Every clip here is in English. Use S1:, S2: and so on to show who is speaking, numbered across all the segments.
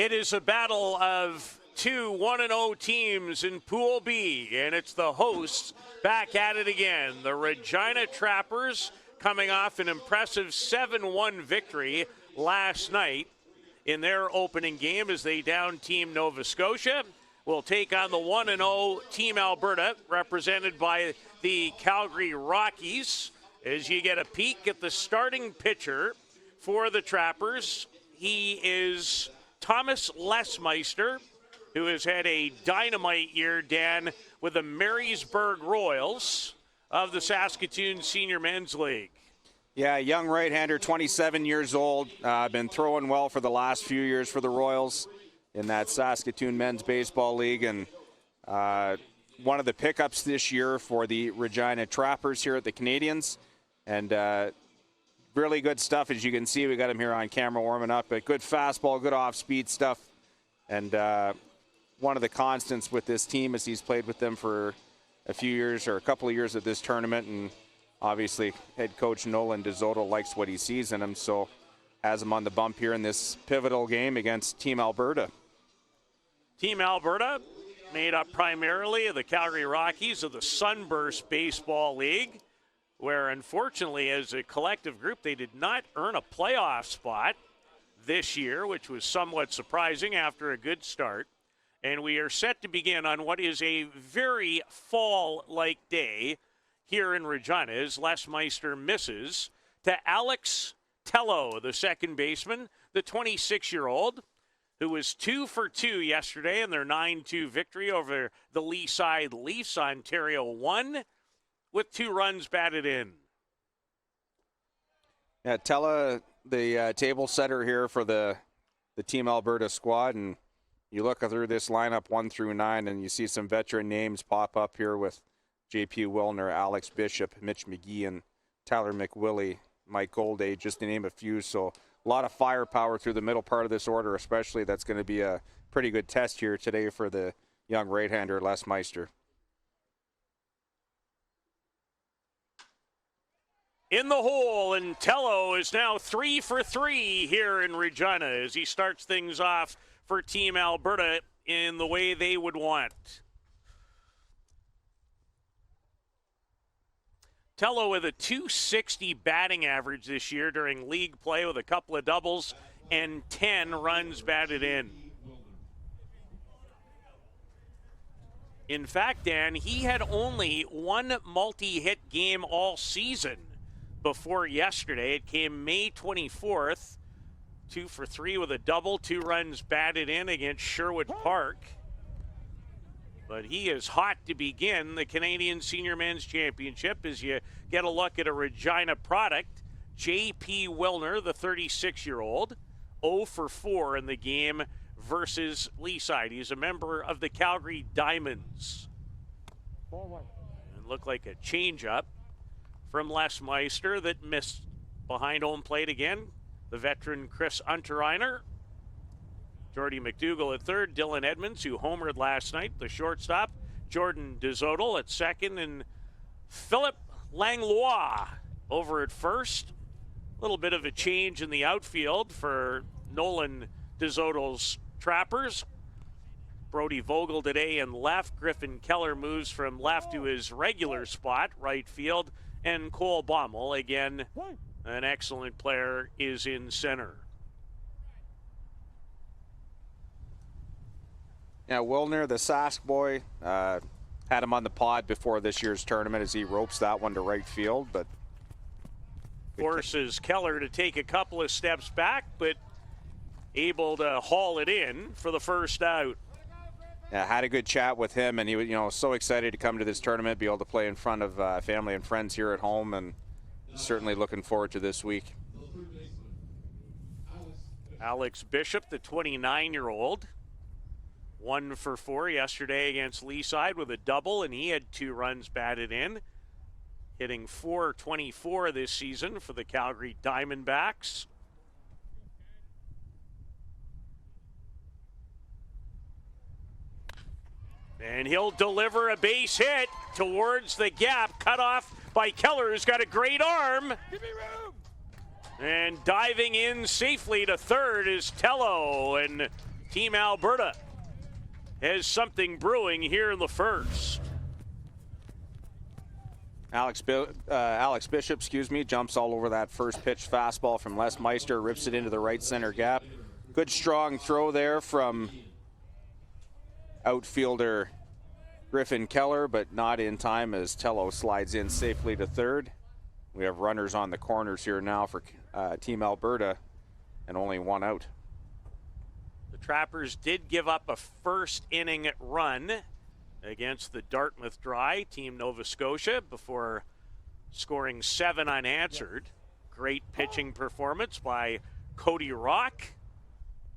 S1: It is a battle of two 1-0 teams in Pool B, and it's the hosts back at it again. The Regina Trappers coming off an impressive 7-1 victory last night in their opening game as they down Team Nova Scotia. Will take on the 1-0 Team Alberta, represented by the Calgary Rockies. As you get a peek at the starting pitcher for the Trappers, he is Thomas Lesmeister, who has had a dynamite year, Dan, with the Marysburg Royals of the Saskatoon Senior Men's League.
S2: Yeah, young right-hander, 27 years old. Been throwing well for the last few years for the Royals in that Saskatoon Men's Baseball League. And one of the pickups this year for the Regina Trappers here at the Canadians. And really good stuff, as you can see. We got him here on camera warming up. But good fastball, good off-speed stuff. And one of the constants with this team is he's played with them for a few years or a couple of years at this tournament. And obviously, head coach Nolan DeZoto likes what he sees in him. So has him on the bump here in this pivotal game against Team Alberta.
S1: Team Alberta made up primarily of the Calgary Rockies of the Sunburst Baseball League, where unfortunately as a collective group they did not earn a playoff spot this year, which was somewhat surprising after a good start. And we are set to begin on what is a very fall-like day here in Regina as Lesmeister misses to Alex Tello, the second baseman, the 26-year-old, who was 2 for 2 yesterday in their 9-2 victory over the Leaside Leafs. Ontario won with 2 runs batted in.
S2: Yeah, Tella, the table setter here for the Team Alberta squad, and you look through this lineup 1 through 9, and you see some veteran names pop up here with J.P. Wilner, Alex Bishop, Mitch McGee, and Tyler McWillie, Mike Golday, just to name a few. So a lot of firepower through the middle part of this order, especially. That's going to be a pretty good test here today for the young right-hander Lesmeister.
S1: In the hole, and Tello is now 3 for 3 here in Regina as he starts things off for Team Alberta in the way they would want. Tello with a .260 batting average this year during league play with a couple of doubles and 10 runs batted in. In fact, Dan, he had only one multi-hit game all season before yesterday. It came May 24th, 2 for 3 with a double, 2 runs batted in against Sherwood Park. But he is hot to begin the Canadian Senior Men's Championship as you get a look at a Regina product. J.P. Wilner, the 36-year-old, 0 for 4 in the game versus Leaside. He's a member of the Calgary Diamonds. And looked like a changeup from Lesmeister that missed behind home plate again. The veteran Chris Unterreiner. Jordy McDougall at third, Dylan Edmonds, who homered last night, the shortstop, Jordan DeZotel at second, and Philip Langlois over at first. A little bit of a change in the outfield for Nolan DeZotel's Trappers. Brody Vogel today in left. Griffin Keller moves from left to his regular spot, right field. And Cole Baumel, again, an excellent player, is in center.
S2: Yeah, Wilner, the Sask boy, had him on the pod before this year's tournament as he ropes that one to right field, but
S1: forces Keller to take a couple of steps back, but able to haul it in for the first out.
S2: Yeah, had a good chat with him, and he was, so excited to come to this tournament, be able to play in front of family and friends here at home, and certainly looking forward to this week.
S1: Alex Bishop, the 29-year-old, 1 for 4 yesterday against Leaside with a double, and he had 2 runs batted in. Hitting .424 this season for the Calgary Diamondbacks. And he'll deliver a base hit towards the gap, cut off by Keller, who's got a great arm.
S3: Give me room.
S1: And diving in safely to third is Tello, and Team Alberta has something brewing here in the first.
S2: Alex Bishop, jumps all over that first pitch fastball from Les Meister, rips it into the right center gap. Good strong throw there from outfielder Griffin Keller, but not in time as Tello slides in safely to third. We have runners on the corners here now for Team Alberta, and only one out.
S1: The Trappers did give up a first inning run against the Dartmouth Dry, Team Nova Scotia, before scoring 7 unanswered. Great pitching performance by Cody Rock.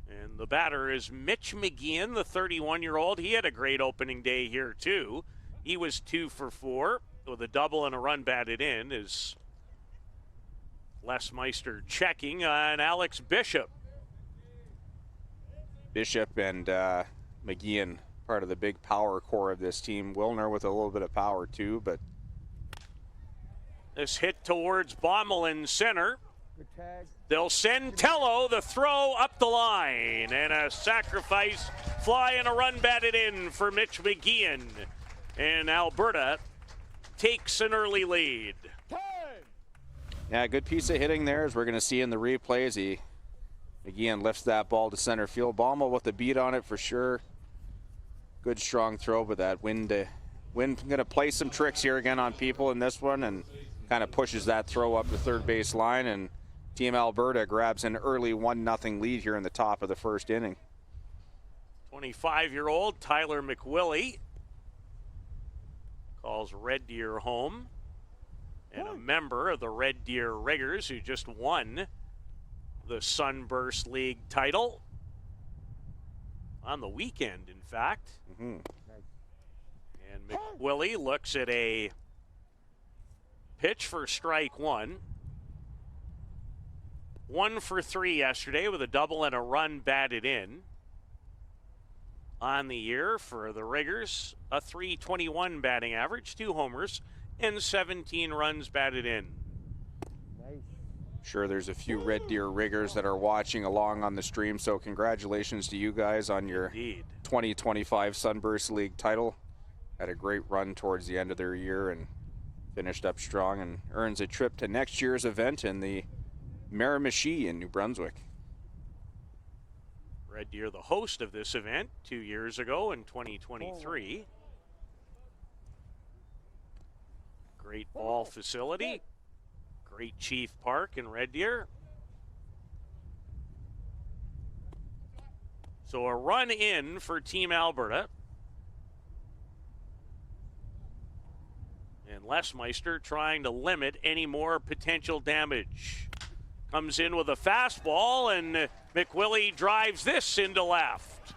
S1: And the batter is Mitch McGeehan, the 31-year-old. He had a great opening day here, too. He was 2 for 4 with a double and a run batted in. Is Les Meister checking on Alex Bishop.
S2: Bishop and McGeehan, part of the big power core of this team. Wilner with a little bit of power, too, but
S1: this hit towards Baumel in center. They'll send Tello, the throw up the line, and a sacrifice fly and a run batted in for Mitch McGeehan. And Alberta takes an early lead.
S2: Yeah, good piece of hitting there, as we're going to see in the replays. McGeehan lifts that ball to center field. Baumel with the beat on it for sure. Good strong throw, but that wind going to play some tricks here again on people in this one, and kind of pushes that throw up the third base line, and Team Alberta grabs an early 1-0 lead here in the top of the first inning.
S1: 25-year-old Tyler McWillie calls Red Deer home, and a member of the Red Deer Riggers who just won the Sunburst League title on the weekend, in fact. And McWillie looks at a pitch for strike one. 1 for 3 yesterday with a double and a run batted in. On the year for the Riggers, a .321 batting average, 2 homers, and 17 runs batted in.
S2: Sure, there's a few Red Deer Riggers that are watching along on the stream, so congratulations to you guys on your 2025 Sunburst League title. Had a great run towards the end of their year and finished up strong, and earns a trip to next year's event in the Miramichi in New Brunswick.
S1: Red Deer, the host of this event 2 years ago in 2023. Great ball facility. Great Chief Park in Red Deer. So a run in for Team Alberta. And Les Meister trying to limit any more potential damage. Comes in with a fastball, and McWillie drives this into left.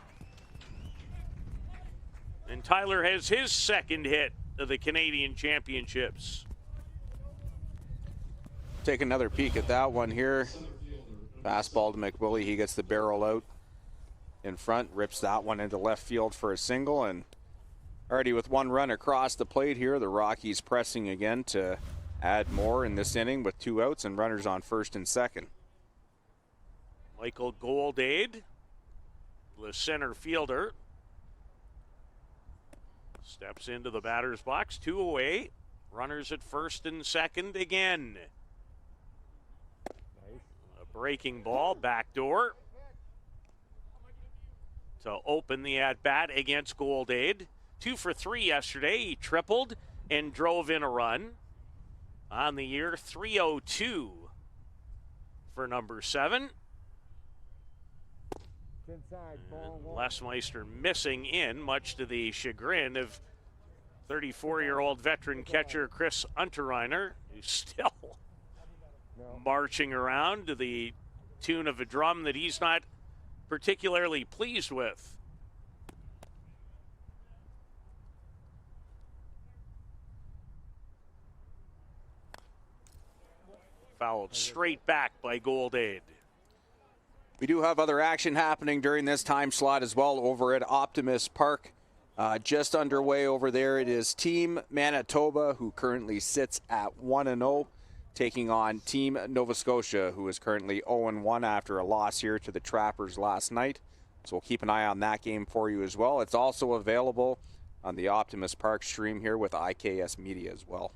S1: And Tyler has his second hit of the Canadian Championships.
S2: Take another peek at that one here. Fastball to McWillie. He gets the barrel out in front, rips that one into left field for a single, and already with 1 run across the plate here, the Rockies pressing again to add more in this inning with 2 outs and runners on first and second.
S1: Michael Goldade, the center fielder, steps into the batter's box, 2 away. Runners at first and second again. A breaking ball, backdoor to open the at-bat against Goldade. 2 for 3 yesterday. He tripled and drove in a run. On the year, .302 for number 7. Les Meister missing in, much to the chagrin of 34-year-old veteran catcher Chris Unterreiner, who's still marching around to the tune of a drum that he's not particularly pleased with. Fouled straight back by Goldade.
S2: We do have other action happening during this time slot as well over at Optimus Park. Just underway over there. It is Team Manitoba, who currently sits at 1-0, taking on Team Nova Scotia, who is currently 0-1 after a loss here to the Trappers last night. So we'll keep an eye on that game for you as well. It's also available on the Optimus Park stream here with IKS Media as well.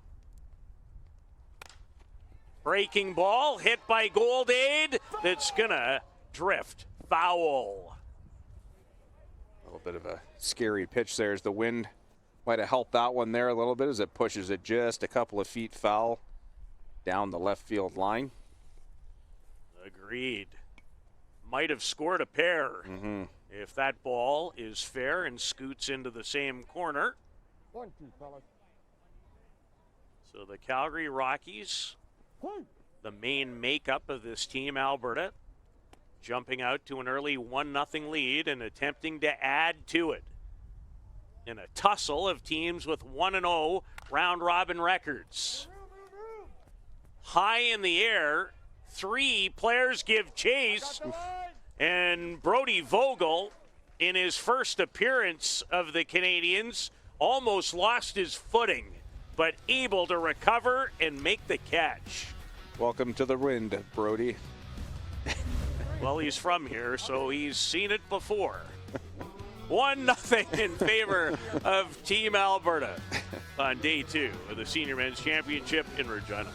S1: Breaking ball hit by Goldade. That's going to drift. Foul.
S2: A little bit of a scary pitch there as the wind might have helped that one there a little bit as it pushes it just a couple of feet foul down the left field line.
S1: Agreed. Might have scored a pair if that ball is fair and scoots into the same corner.
S3: 1-2, fellas.
S1: So the Calgary Rockies, the main makeup of this team, Alberta, jumping out to an early 1-0 lead and attempting to add to it in a tussle of teams with 1-0 round-robin records. High in the air, 3 players give chase, and Brody Vogel, in his first appearance of the Canadians, almost lost his footing, but able to recover and make the catch.
S2: Welcome to the wind, Brody.
S1: Well, he's from here, so he's seen it before. 1-0 in favor of Team Alberta on day 2 of the Senior Men's Championship in Regina.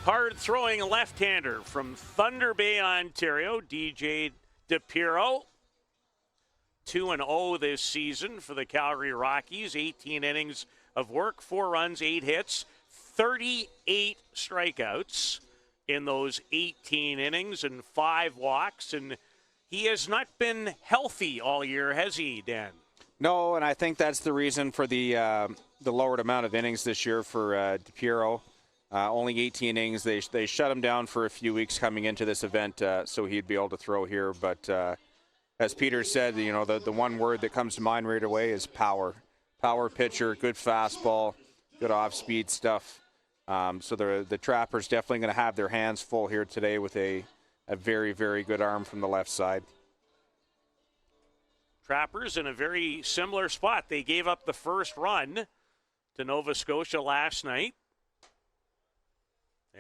S1: Hard-throwing left-hander from Thunder Bay, Ontario, DJ DePiero. 2-0 this season for the Calgary Rockies. 18 innings of work, 4 runs, 8 hits, 38 strikeouts in those 18 innings and 5 walks. And he has not been healthy all year, has he, Dan?
S2: No, and I think that's the reason for the lowered amount of innings this year for DePiero. Only 18 innings. They shut him down for a few weeks coming into this event, so he'd be able to throw here. But as Peter said, you know, the one word that comes to mind right away is power. Power pitcher, good fastball, good off-speed stuff. So the Trappers definitely going to have their hands full here today with a very, very good arm from the left side.
S1: Trappers in a very similar spot. They gave up the first run to Nova Scotia last night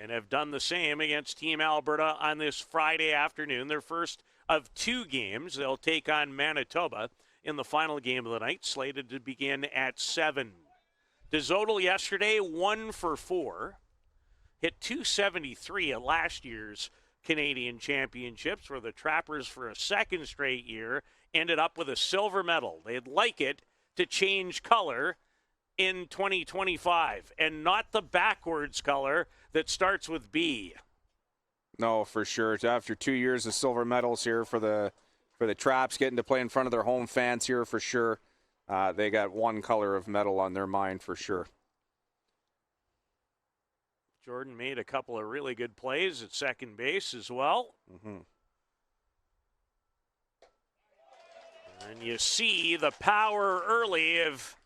S1: and have done the same against Team Alberta on this Friday afternoon. Their first of 2 games. They'll take on Manitoba in the final game of the night, slated to begin at 7. DeZodel yesterday, 1 for 4. Hit .273 at last year's Canadian Championships, where the Trappers for a second straight year ended up with a silver medal. They'd like it to change color in 2025 and not the backwards color that starts with B.
S2: No, for sure. After 2 years of silver medals here for the Traps, getting to play in front of their home fans here for sure. They got one color of medal on their mind for sure.
S1: Jordan made a couple of really good plays at second base as well. And you see the power early of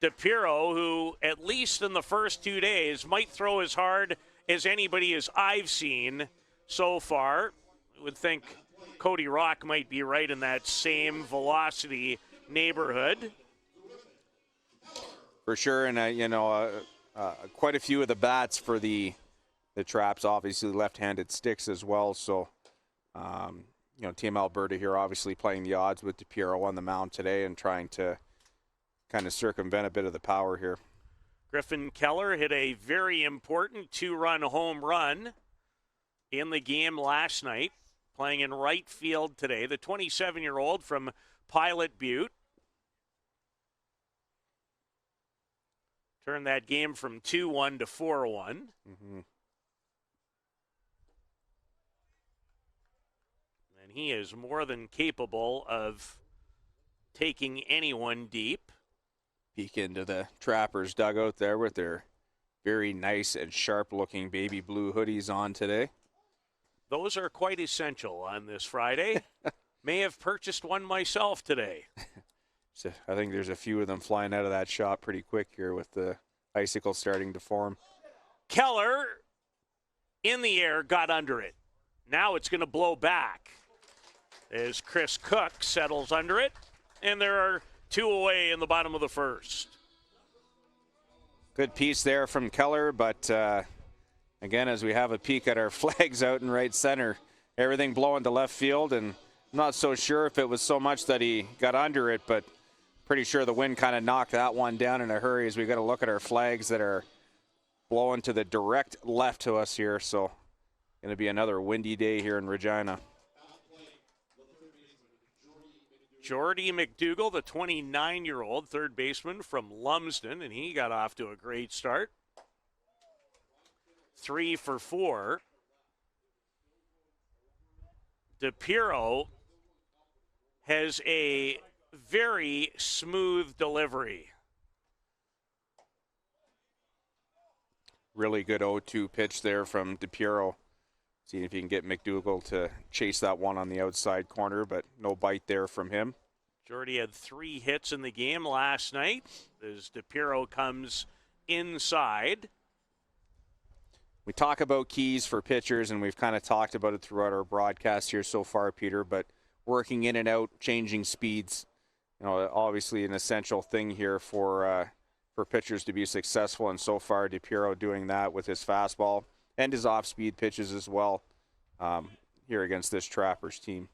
S1: DePiero, who at least in the first 2 days might throw as hard as anybody as I've seen so far. I would think Cody Rock might be right in that same velocity neighborhood.
S2: For sure, and quite a few of the bats for the Traps, obviously left-handed sticks as well. So, Team Alberta here obviously playing the odds with DePiero on the mound today and trying to kind of circumvent a bit of the power here.
S1: Griffin Keller hit a very important 2-run home run in the game last night, playing in right field today. The 27-year-old from Pilot Butte turned that game from 2-1 to 4-1.
S2: Mm-hmm.
S1: And he is more than capable of taking anyone deep.
S2: Peek into the Trappers dugout there with their very nice and sharp-looking baby blue hoodies on today.
S1: Those are quite essential on this Friday. May have purchased one myself today.
S2: So I think there's a few of them flying out of that shop pretty quick here with the icicles starting to form.
S1: Keller in the air, got under it. Now it's going to blow back as Chris Cook settles under it, and there are 2 away in the bottom of the first.
S2: Good piece there from Keller, but again, as we have a peek at our flags out in right center, everything blowing to left field, and I'm not so sure if it was so much that he got under it, but pretty sure the wind kind of knocked that one down in a hurry as we got to look at our flags that are blowing to the direct left to us here. So going to be another windy day here in Regina.
S1: Jordy McDougall, the 29-year-old third baseman from Lumsden, and he got off to a great start. 3 for 4. DePiero has a very smooth delivery.
S2: Really good 0-2 pitch there from DePiero. See if you can get McDougall to chase that one on the outside corner, but no bite there from him.
S1: Jordy had 3 hits in the game last night as DePiero comes inside.
S2: We talk about keys for pitchers, and we've kind of talked about it throughout our broadcast here so far, Peter, but working in and out, changing speeds, obviously an essential thing here for pitchers to be successful, and so far DePiero doing that with his fastball and his off-speed pitches as well here against this Trappers team.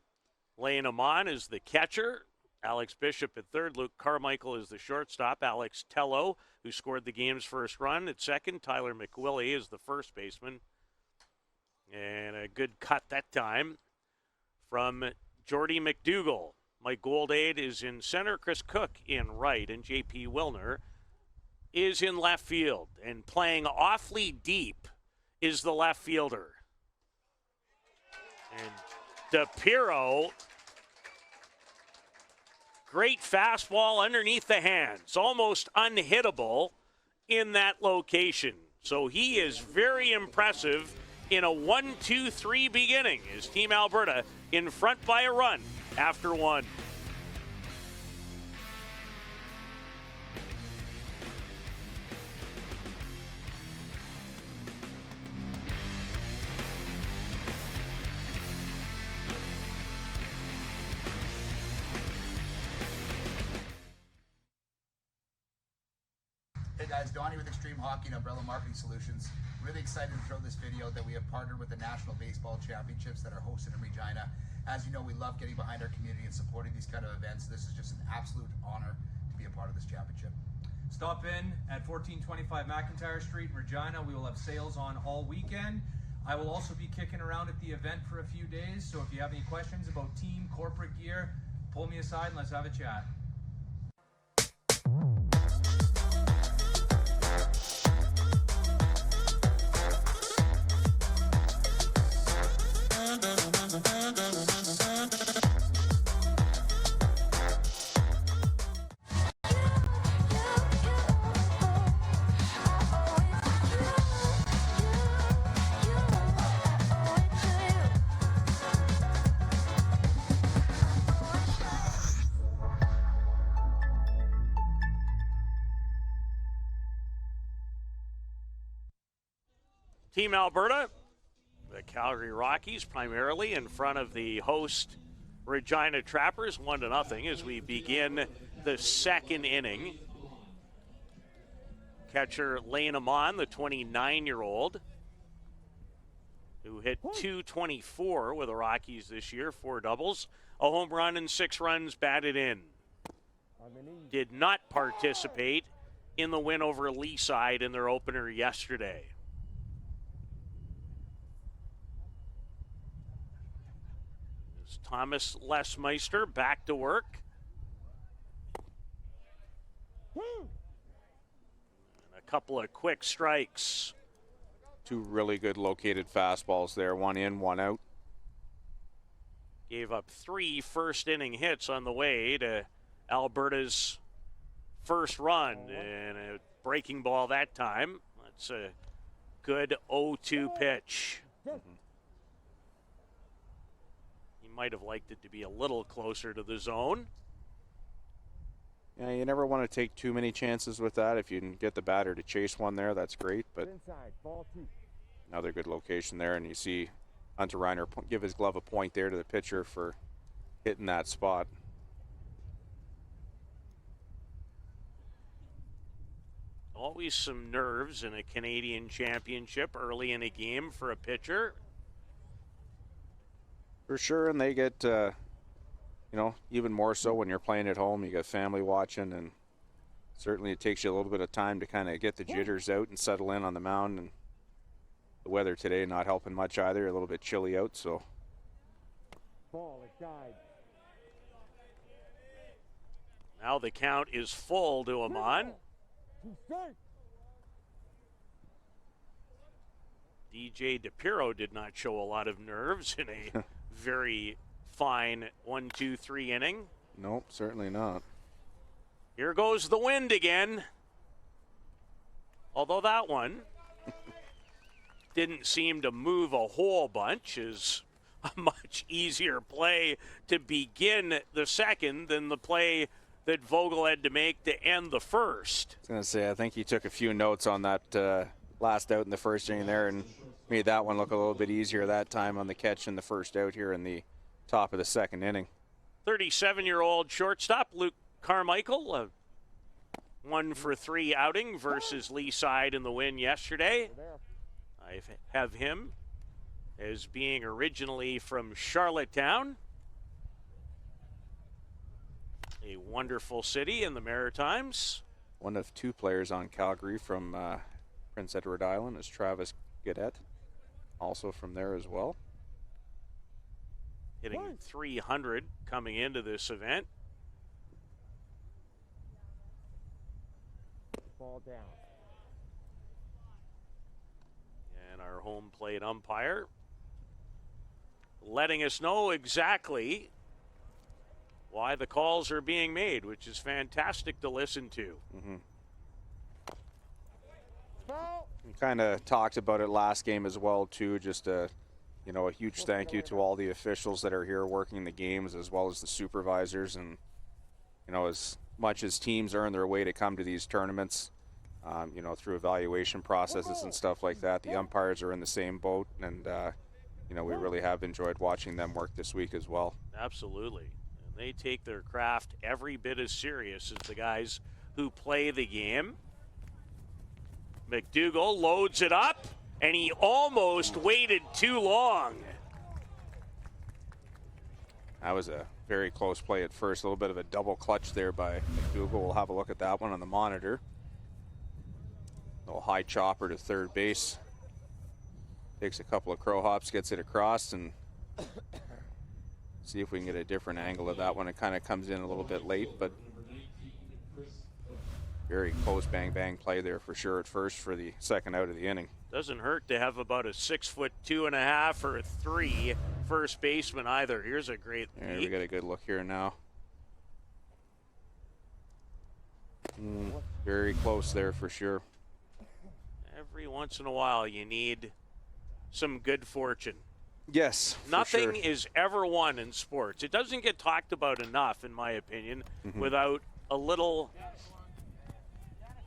S1: Lane Amon is the catcher. Alex Bishop at third. Luke Carmichael is the shortstop. Alex Tello, who scored the game's first run, at second. Tyler McWillie is the first baseman. And a good cut that time from Jordy McDougall. Mike Goldade is in center. Chris Cook in right. And J.P. Wilner is in left field. And playing awfully deep is the left fielder. And DePiero, great fastball underneath the hands, almost unhittable in that location. So he is very impressive in a 1-2-3 beginning. Is Team Alberta in front by a run after 1.
S3: Hey guys, Donnie with Extreme Hockey and Umbrella Marketing Solutions. Really excited to throw this video that we have partnered with the National Baseball Championships that are hosted in Regina. As you know, we love getting behind our community and supporting these kind of events. This is just an absolute honor to be a part of this championship.
S4: Stop in at 1425 McIntyre Street in Regina. We will have sales on all weekend. I will also be kicking around at the event for a few days, so if you have any questions about team, corporate gear, pull me aside and let's have a chat.
S1: Team Alberta, the Calgary Rockies, primarily in front of the host Regina Trappers, 1-0 as we begin the second inning. Catcher Lane Amon, the 29-year-old, who hit .224 with the Rockies this year, 4 doubles, a home run and 6 runs batted in. did not participate in the win over Leaside in their opener yesterday. As Thomas Lesmeister back to work. And a couple of quick strikes.
S2: Two really good located fastballs there, one in, one out.
S1: Gave up 3 first inning hits on the way to Alberta's first run, and a breaking ball that time. That's a good 0-2 pitch. He might have liked it to be a little closer to the zone.
S2: Yeah, you never want to take too many chances with that. If you can get the batter to chase one there, that's great. But another good location there, and you see Hunter Reiner give his glove a point there to the pitcher for hitting that spot.
S1: Always some nerves in a Canadian championship early in a game for a pitcher.
S2: For sure, and they get, even more so when you're playing at home. You got family watching, and certainly it takes you a little bit of time to kind of get the jitters out and settle in on the mound. And the weather today not helping much either, a little bit chilly out, so.
S1: Now the count is full to Amon. DJ DePiro did not show a lot of nerves in a very fine 1-2-3 inning.
S2: Nope, certainly not.
S1: Here goes the wind again. Although that one didn't seem to move a whole bunch, is a much easier play to begin the second than the play that Vogel had to make to end the first.
S2: I was going to say, I think he took a few notes on that last out in the first inning there and made that one look a little bit easier that time on the catch in the first out here in the top of the second inning.
S1: 37-year-old shortstop Luke Carmichael, a 1-for-3 outing versus Leaside in the win yesterday. I have him as being originally from Charlottetown, a wonderful city in the Maritimes.
S2: One of 2 players on Calgary from Prince Edward Island is Travis Gaudette, also from there as well.
S1: Hitting 300 coming into this event.
S5: Ball down.
S1: And our home plate umpire letting us know exactly why the calls are being made, which is fantastic to listen to.
S2: We kind of talked about it last game as well, too. Just a huge thank you to all the officials that are here working the games, as well as the supervisors. And, as much as teams earn their way to come to these tournaments, through evaluation processes and stuff like that, the umpires are in the same boat. And, we really have enjoyed watching them work this week as well.
S1: Absolutely. And they take their craft every bit as serious as the guys who play the game. McDougall loads it up, and he almost waited too long.
S2: That was a very close play at first. A little bit of a double clutch there by McDougall. We'll have a look at that one on the monitor. A little high chopper to third base. Takes a couple of crow hops, gets it across, and see if we can get a different angle of that one. It kind of comes in a little bit late, but very close bang-bang play there for sure at first for the second out of the inning.
S1: Doesn't hurt to have about a 6'2.5" or a 3 first baseman either. Here's a great
S2: lead. We got a good look here now. Very close there for sure.
S1: Every once in a while you need some good fortune.
S2: Yes,
S1: Nothing
S2: sure.
S1: is ever won in sports. It doesn't get talked about enough, in my opinion, without a little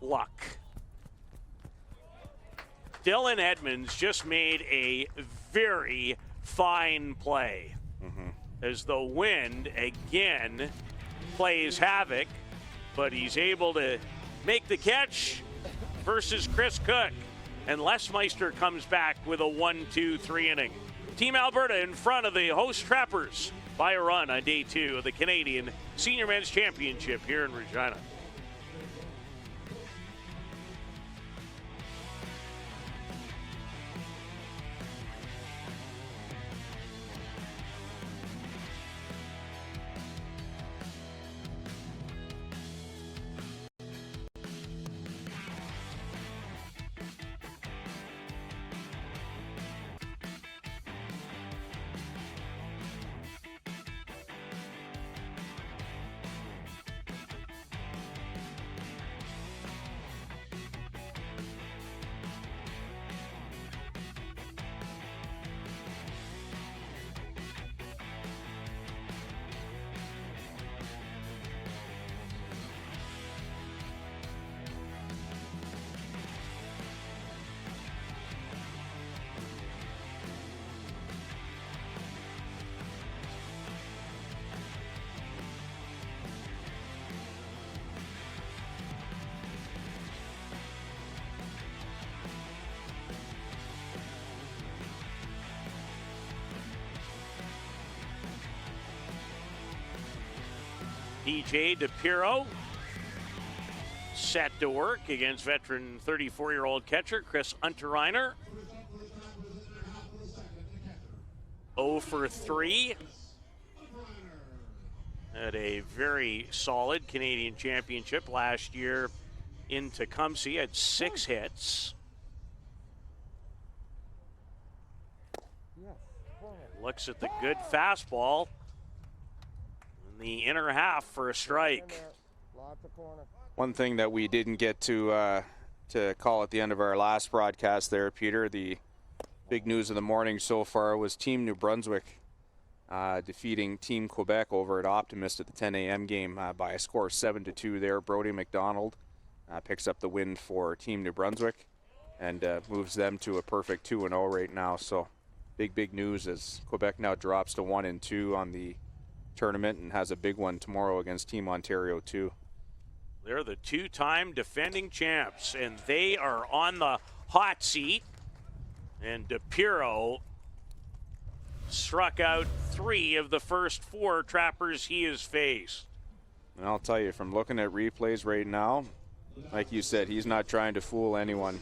S1: luck. Dylan Edmonds just made a very fine play as the wind again plays havoc, but he's able to make the catch versus Chris Cook, and Lesmeister comes back with a 1-2-3 inning. Team Alberta in front of the host Trappers by a run on day 2 of the Canadian Senior Men's Championship here in Regina. DJ DePiro set to work against veteran 34-year-old catcher Chris Unterreiner. 0 for 3 at a very solid Canadian championship last year in Tecumseh. Had 6 hits. Looks at the good fastball in the inner half for a strike.
S2: One thing that we didn't get to call at the end of our last broadcast there, Peter, the big news of the morning so far was Team New Brunswick defeating Team Quebec over at Optimist at the 10 a.m. game by a score of 7-2 there. Brody McDonald picks up the win for Team New Brunswick and moves them to a perfect 2-0 right now. So big news as Quebec now drops to 1-2 on the tournament and has a big one tomorrow against Team Ontario too.
S1: They're the 2-time defending champs, and they are on the hot seat. And DePiro struck out 3 of the first 4 Trappers he has faced.
S2: And I'll tell you, from looking at replays right now, like you said, he's not trying to fool anyone.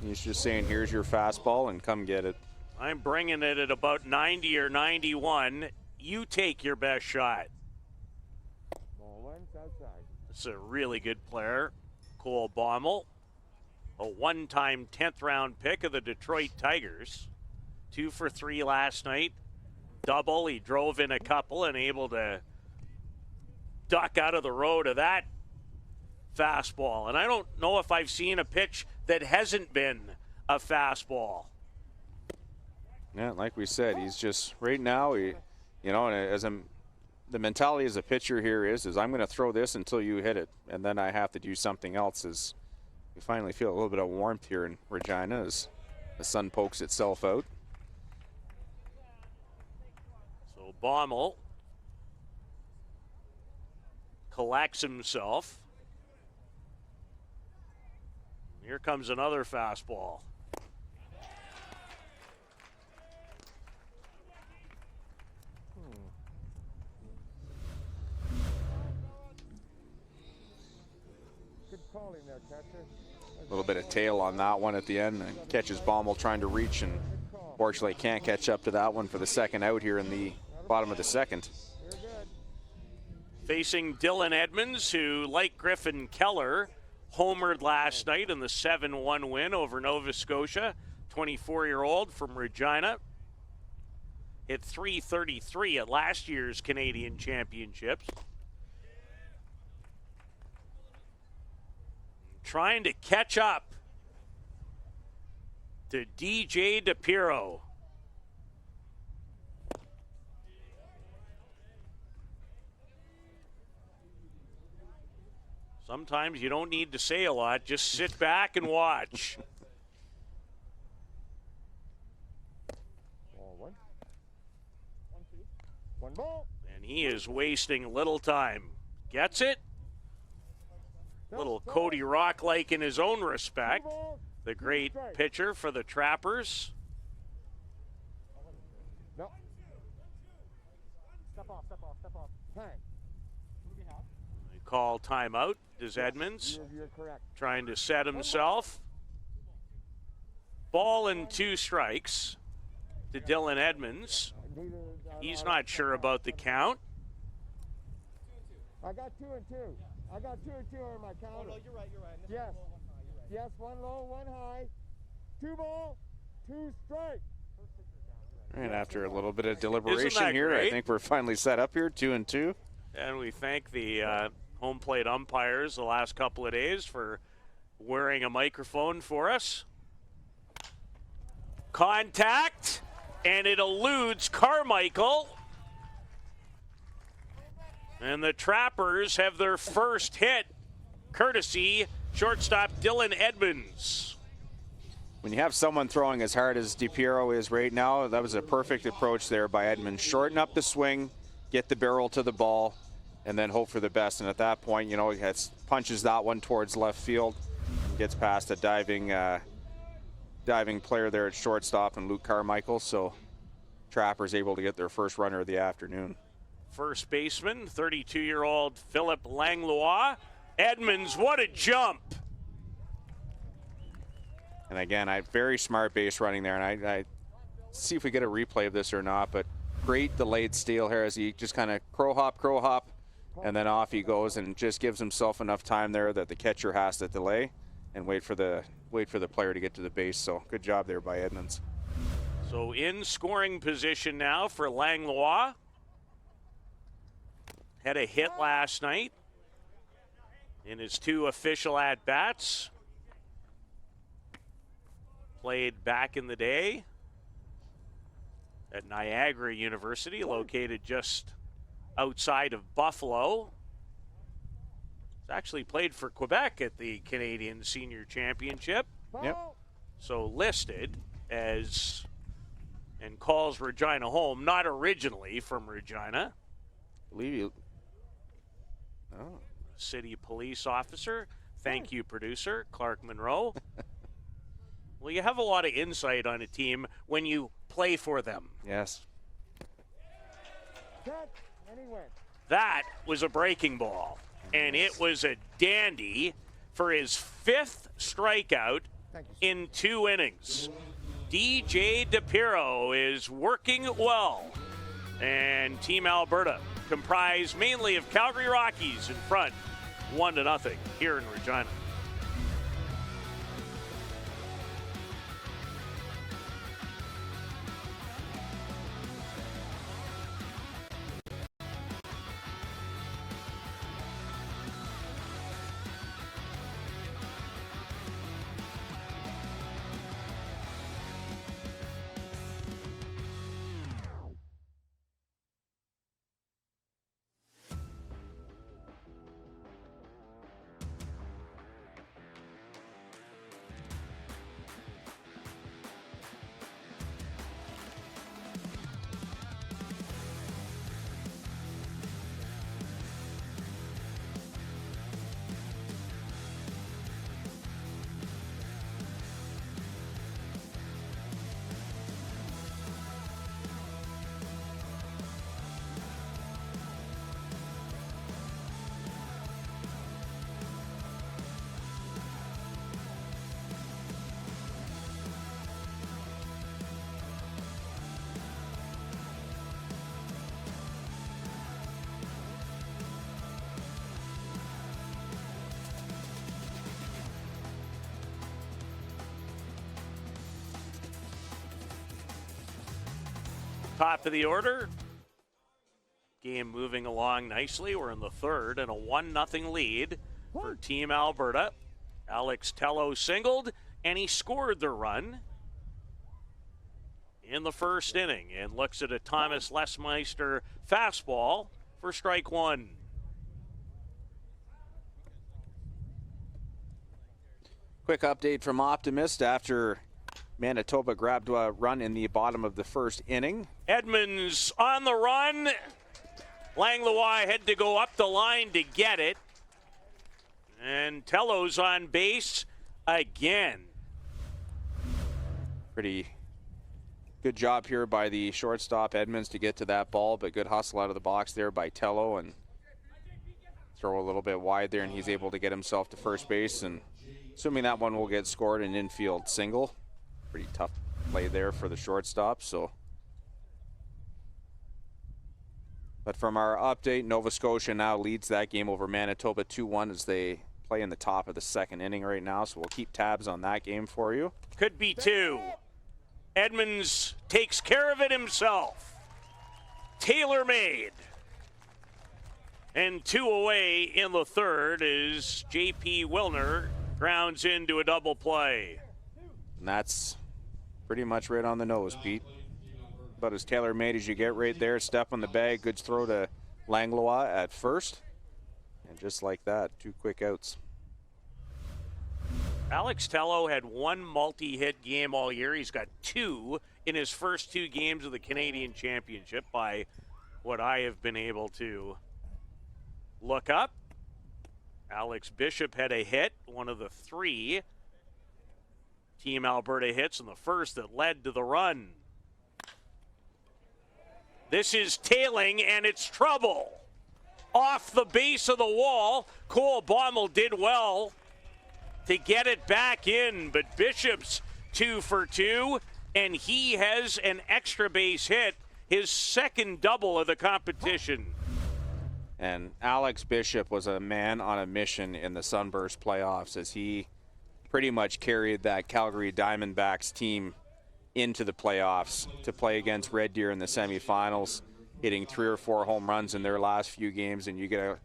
S2: He's just saying, here's your fastball and come get it.
S1: I'm bringing it at about 90 or 91. You take your best shot. It's a really good player, Cole Baumel, a one-time 10th round pick of the Detroit Tigers. 2 for 3 last night. Double, he drove in a couple and able to duck out of the road of that fastball. And I don't know if I've seen a pitch that hasn't been a fastball.
S2: Yeah, like we said, he's just right now, and the mentality as a pitcher here is I'm going to throw this until you hit it, and then I have to do something else. As you finally feel a little bit of warmth here in Regina as the sun pokes itself out.
S1: So Baumel collects himself. Here comes another fastball.
S2: A little bit of tail on that one at the end. And catches Baumel trying to reach, and fortunately can't catch up to that one for the second out here in the bottom of the second.
S1: Facing Dylan Edmonds, who, like Griffin Keller, homered last night in the 7-1 win over Nova Scotia. 24-year-old from Regina. Hit .333 at last year's Canadian Championships. Trying to catch up to DJ DePiro. Sometimes you don't need to say a lot, just sit back and watch.
S5: One ball.
S1: And he is wasting little time. Gets it? Little Cody Rock-like in his own respect. The great pitcher for the Trappers.
S5: Hang.
S1: They call timeout. Does Edmonds
S5: You're correct.
S1: trying to set himself? Ball and 2 strikes to Dylan Edmonds. He's not sure about the count.
S5: I got 2 and 2. I got 2 and 2 on my counter.
S6: Oh, no, you're right.
S5: Yes. Yes, 1 low, 1 high. 2 ball, 2 strike.
S2: And after a little bit of
S1: Isn't
S2: deliberation
S1: that
S2: here, I
S1: great?
S2: think we're finally set up here, 2 and 2.
S1: And we thank the home plate umpires the last couple of days for wearing a microphone for us. Contact, and it eludes Carmichael. And the Trappers have their first hit, courtesy shortstop Dylan Edmonds.
S2: When you have someone throwing as hard as DiPiero is right now, that was a perfect approach there by Edmonds. Shorten up the swing, get the barrel to the ball, and then hope for the best. And at that point, he punches that one towards left field, and gets past a diving player there at shortstop and Luke Carmichael. So Trappers able to get their first runner of the afternoon.
S1: First baseman, 32-year-old Philip Langlois. Edmonds, what a jump!
S2: And again, very smart base running there. And I see if we get a replay of this or not, but great delayed steal here as he just kind of crow hop, and then off he goes and just gives himself enough time there that the catcher has to delay and wait for the player to get to the base. So good job there by Edmonds.
S1: So in scoring position now for Langlois. Had a hit last night in his 2 official at-bats. Played back in the day at Niagara University, located just outside of Buffalo. He's actually played for Quebec at the Canadian Senior Championship.
S2: Yep.
S1: So listed as, and calls Regina home, not originally from Regina.
S2: I believe you. Oh.
S1: City police officer. Thank you, producer Clark Monroe. Well, you have a lot of insight on a team when you play for them.
S2: Yes.
S1: That was a breaking ball, and it was a dandy for his 5th strikeout in 2 innings. DJ DiPiero is working well, and Team Alberta, comprised mainly of Calgary Rockies, in front 1-0 here in Regina. Top of the order. Game moving along nicely. We're in the 3rd and a 1-0 lead for Team Alberta. Alex Tello singled, and he scored the run in the 1st inning and looks at a Thomas Lesmeister fastball for strike 1.
S2: Quick update from Optimist after Manitoba grabbed a run in the bottom of the 1st inning.
S1: Edmonds on the run. Langlois had to go up the line to get it. And Tello's on base again.
S2: Pretty Good job here by the shortstop Edmonds to get to that ball, but good hustle out of the box there by Tello, and throw a little bit wide there, and he's able to get himself to first base, and assuming that one will get scored an infield single. Pretty tough play there for the shortstop. But from our update, Nova Scotia now leads that game over Manitoba 2-1 as they play in the top of the second inning right now, so we'll keep tabs on that game for you.
S1: Could be 2. Edmonds takes care of it himself. Tailor-made. And 2 away in the third is J.P. Wilner grounds into a double play.
S2: And that's pretty much right on the nose, Pete. About as tailor-made as you get right there. Step on the bag, good throw to Langlois at first. And just like that, 2 quick outs.
S1: Alex Tello had 1 multi-hit game all year. He's got 2 in his first 2 games of the Canadian Championship by what I have been able to look up. Alex Bishop had a hit, one of the 3 Team Alberta hits in the first that led to the run. This is tailing, and it's trouble. Off the base of the wall, Cole Baumel did well to get it back in, but Bishop's 2 for 2, and he has an extra base hit, his second double of the competition.
S2: And Alex Bishop was a man on a mission in the Sunburst playoffs as he pretty much carried that Calgary Diamondbacks team into the playoffs to play against Red Deer in the semifinals, hitting 3 or 4 home runs in their last few games, and you get a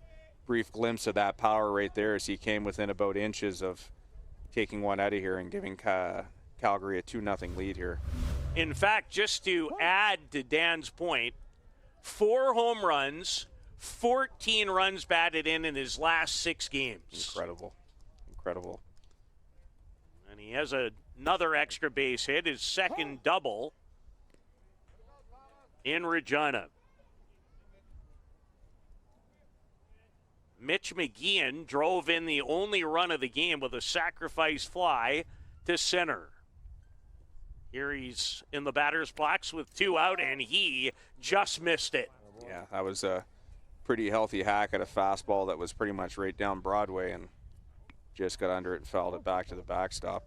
S2: brief glimpse of that power right there as he came within about inches of taking one out of here and giving Calgary a 2-0 lead here.
S1: In fact, just to add to Dan's point, 4 home runs, 14 runs batted in his last 6 games.
S2: Incredible.
S1: And he has another extra base hit, his second double in Regina. Mitch McGeehan drove in the only run of the game with a sacrifice fly to center. Here he's in the batter's box with 2 out, and he just missed it.
S2: Yeah, that was a pretty healthy hack at a fastball that was pretty much right down Broadway and just got under it and fouled it back to the backstop.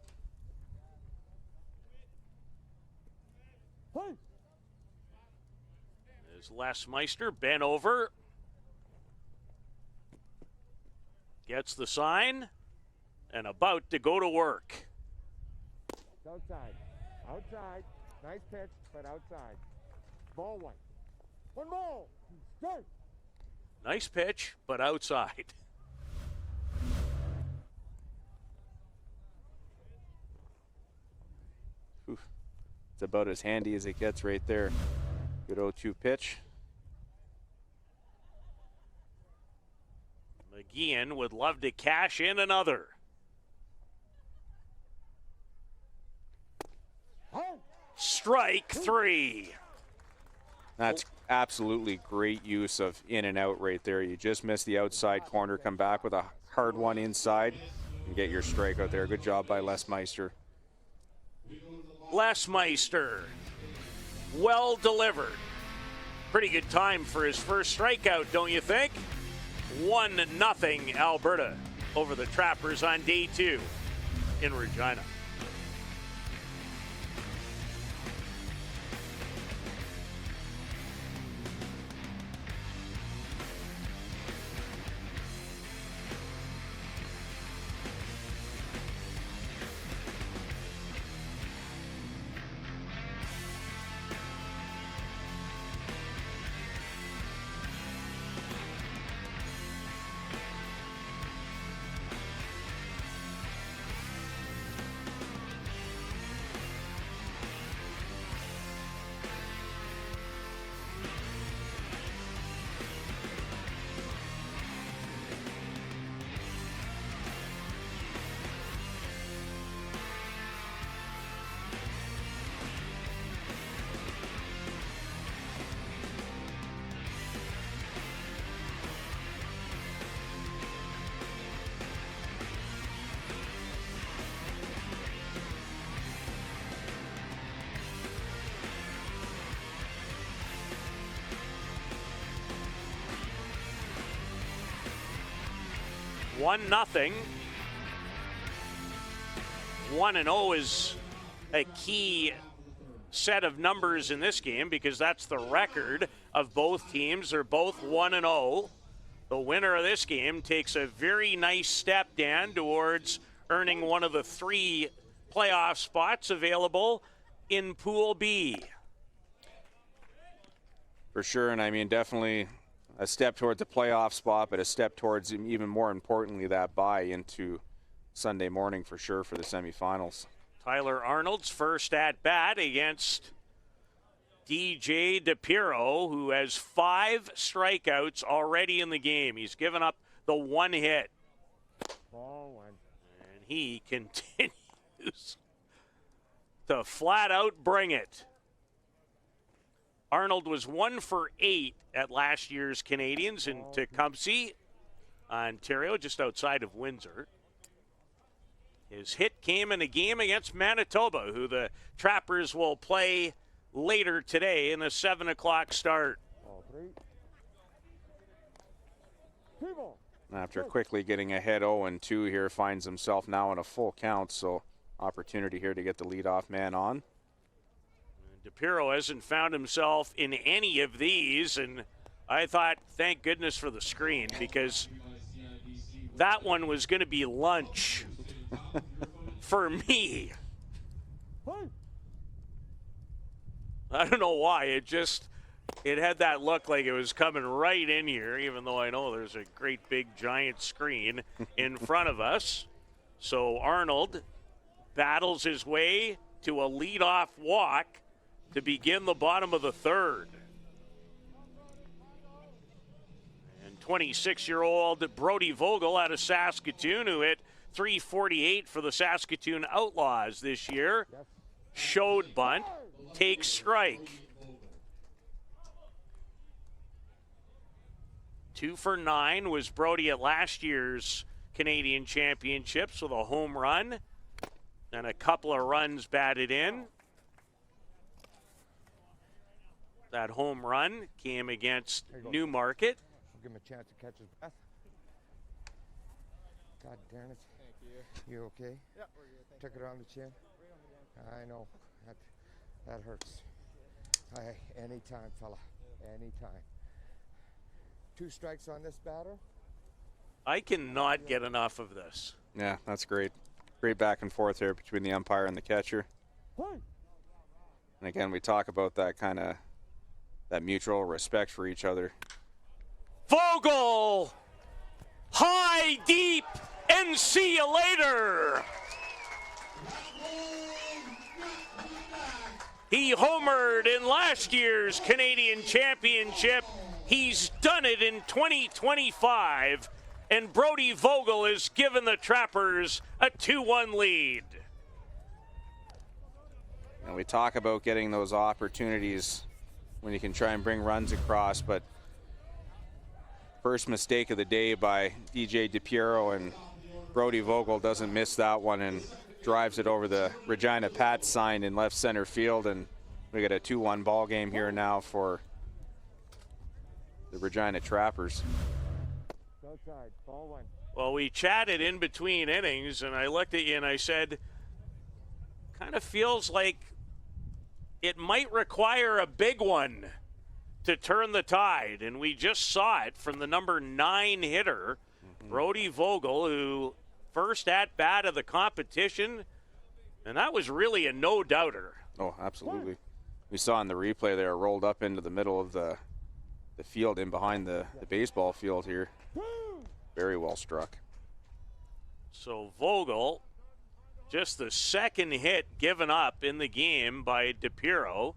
S1: There's Les Meister bent over. Gets the sign and about to go to work.
S5: Outside. Nice pitch, but outside. Ball 1. 1 ball. Start.
S1: Nice pitch, but outside.
S2: It's about as handy as it gets right there. Good 0-2 pitch.
S1: McGeehan would love to cash in another. Strike 3.
S2: That's absolutely great use of in and out right there. You just miss the outside corner, come back with a hard one inside, and get your strikeout there. Good job by Les Meister.
S1: Les Meister, well delivered. Pretty good time for his first strikeout, don't you think? 1-0 Alberta over the Trappers on day 2 in Regina. 1-0. 1-0 is a key set of numbers in this game because that's the record of both teams. They're both 1-0. The winner of this game takes a very nice step, Dan, towards earning one of the 3 playoff spots available in Pool B.
S2: For sure, and I mean, definitely a step towards a playoff spot, but a step towards, even more importantly, that bye into Sunday morning for sure for the semifinals.
S1: Tyler Arnold's first at bat against DJ DePiero, who has 5 strikeouts already in the game. He's given up the 1 hit.
S5: Ball one.
S1: And he continues to flat out bring it. Arnold was 1 for 8 at last year's Canadians in Tecumseh, Ontario, just outside of Windsor. His hit came in a game against Manitoba, who the Trappers will play later today in a 7 o'clock start.
S5: Ball 3. 2 ball.
S2: After quickly getting ahead 0-2 here, finds himself now in a full count, so opportunity here to get the leadoff man on.
S1: DePiero hasn't found himself in any of these, and I thought, thank goodness for the screen, because that one was going to be lunch for me. I don't know why. It had that look like it was coming right in here, even though I know there's a great big giant screen in front of us. So Arnold battles his way to a leadoff walk to begin the bottom of the 3rd. And 26-year-old Brody Vogel out of Saskatoon, who hit .348 for the Saskatoon Outlaws this year, showed bunt, takes strike. 2 for 9 was Brody at last year's Canadian Championships with a home run and a couple of runs batted in. That home run came against Newmarket.
S5: I'll give him a chance to catch his breath. God damn it. Thank you. You okay? Yeah, we're good. Took it on the chin? I know. That hurts. Anytime, fella. Anytime. 2 strikes on this batter.
S1: I cannot get enough of this.
S2: Yeah, that's great. Great back and forth here between the umpire and the catcher. And again, we talk about that kind of that mutual respect for each other.
S1: Vogel! High, deep, and see you later! He homered in last year's Canadian Championship. He's done it in 2025, and Brody Vogel has given the Trappers a 2-1 lead.
S2: And we talk about getting those opportunities when you can try and bring runs across, but first mistake of the day by DJ DePiero, and Brody Vogel doesn't miss that one and drives it over the Regina Pats sign in left center field, and we got a 2-1 ball game here now for the Regina Trappers.
S5: Outside, ball 1.
S1: Well, we chatted in between innings, and I looked at you and I said, kind of feels like it might require a big one to turn the tide. And we just saw it from the number 9 hitter, Brody Vogel, who first at bat of the competition, and that was really a no-doubter.
S2: Oh, absolutely. We saw in the replay there, rolled up into the middle of the field in behind the baseball field here. Very well struck.
S1: So Vogel, just the second hit given up in the game by DePiero.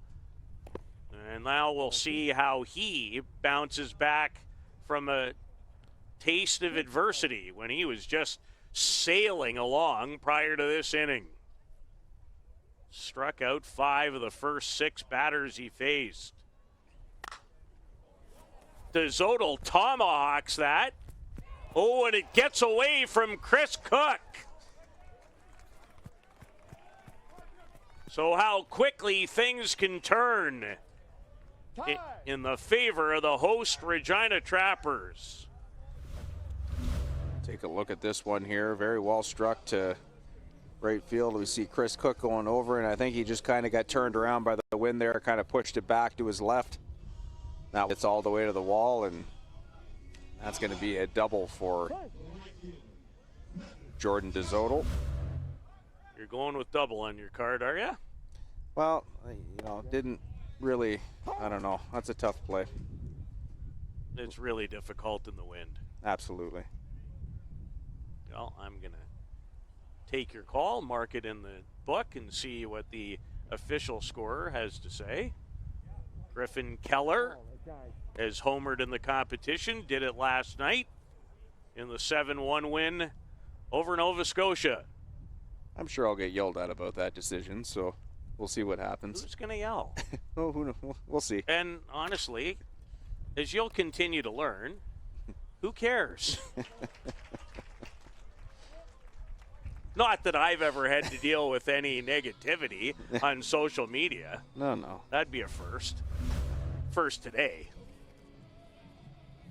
S1: And now we'll see how he bounces back from a taste of adversity when he was just sailing along prior to this inning. Struck out 5 of the first 6 batters he faced. DeZodel tomahawks that. Oh, and it gets away from Chris Cook. So how quickly things can turn in the favor of the host Regina Trappers.
S2: Take a look at this one here. Very well struck to right field. We see Chris Cook going over, and I think he just kind of got turned around by the wind there, kind of pushed it back to his left. Now it's all the way to the wall, and that's going to be a double for Jordan DeZodel.
S1: You're going with double on your card, are you?
S2: Well, didn't really, I don't know. That's a tough play.
S1: It's really difficult in the wind.
S2: Absolutely.
S1: Well, I'm going to take your call, mark it in the book, and see what the official scorer has to say. Griffin Keller has homered in the competition, did it last night in the 7-1 win over Nova Scotia.
S2: I'm sure I'll get yelled at about that decision, so we'll see what happens.
S1: Who's going to yell?
S2: Oh, who knows? We'll see.
S1: And honestly, as you'll continue to learn, who cares? Not that I've ever had to deal with any negativity on social media.
S2: No.
S1: That'd be a first. First today.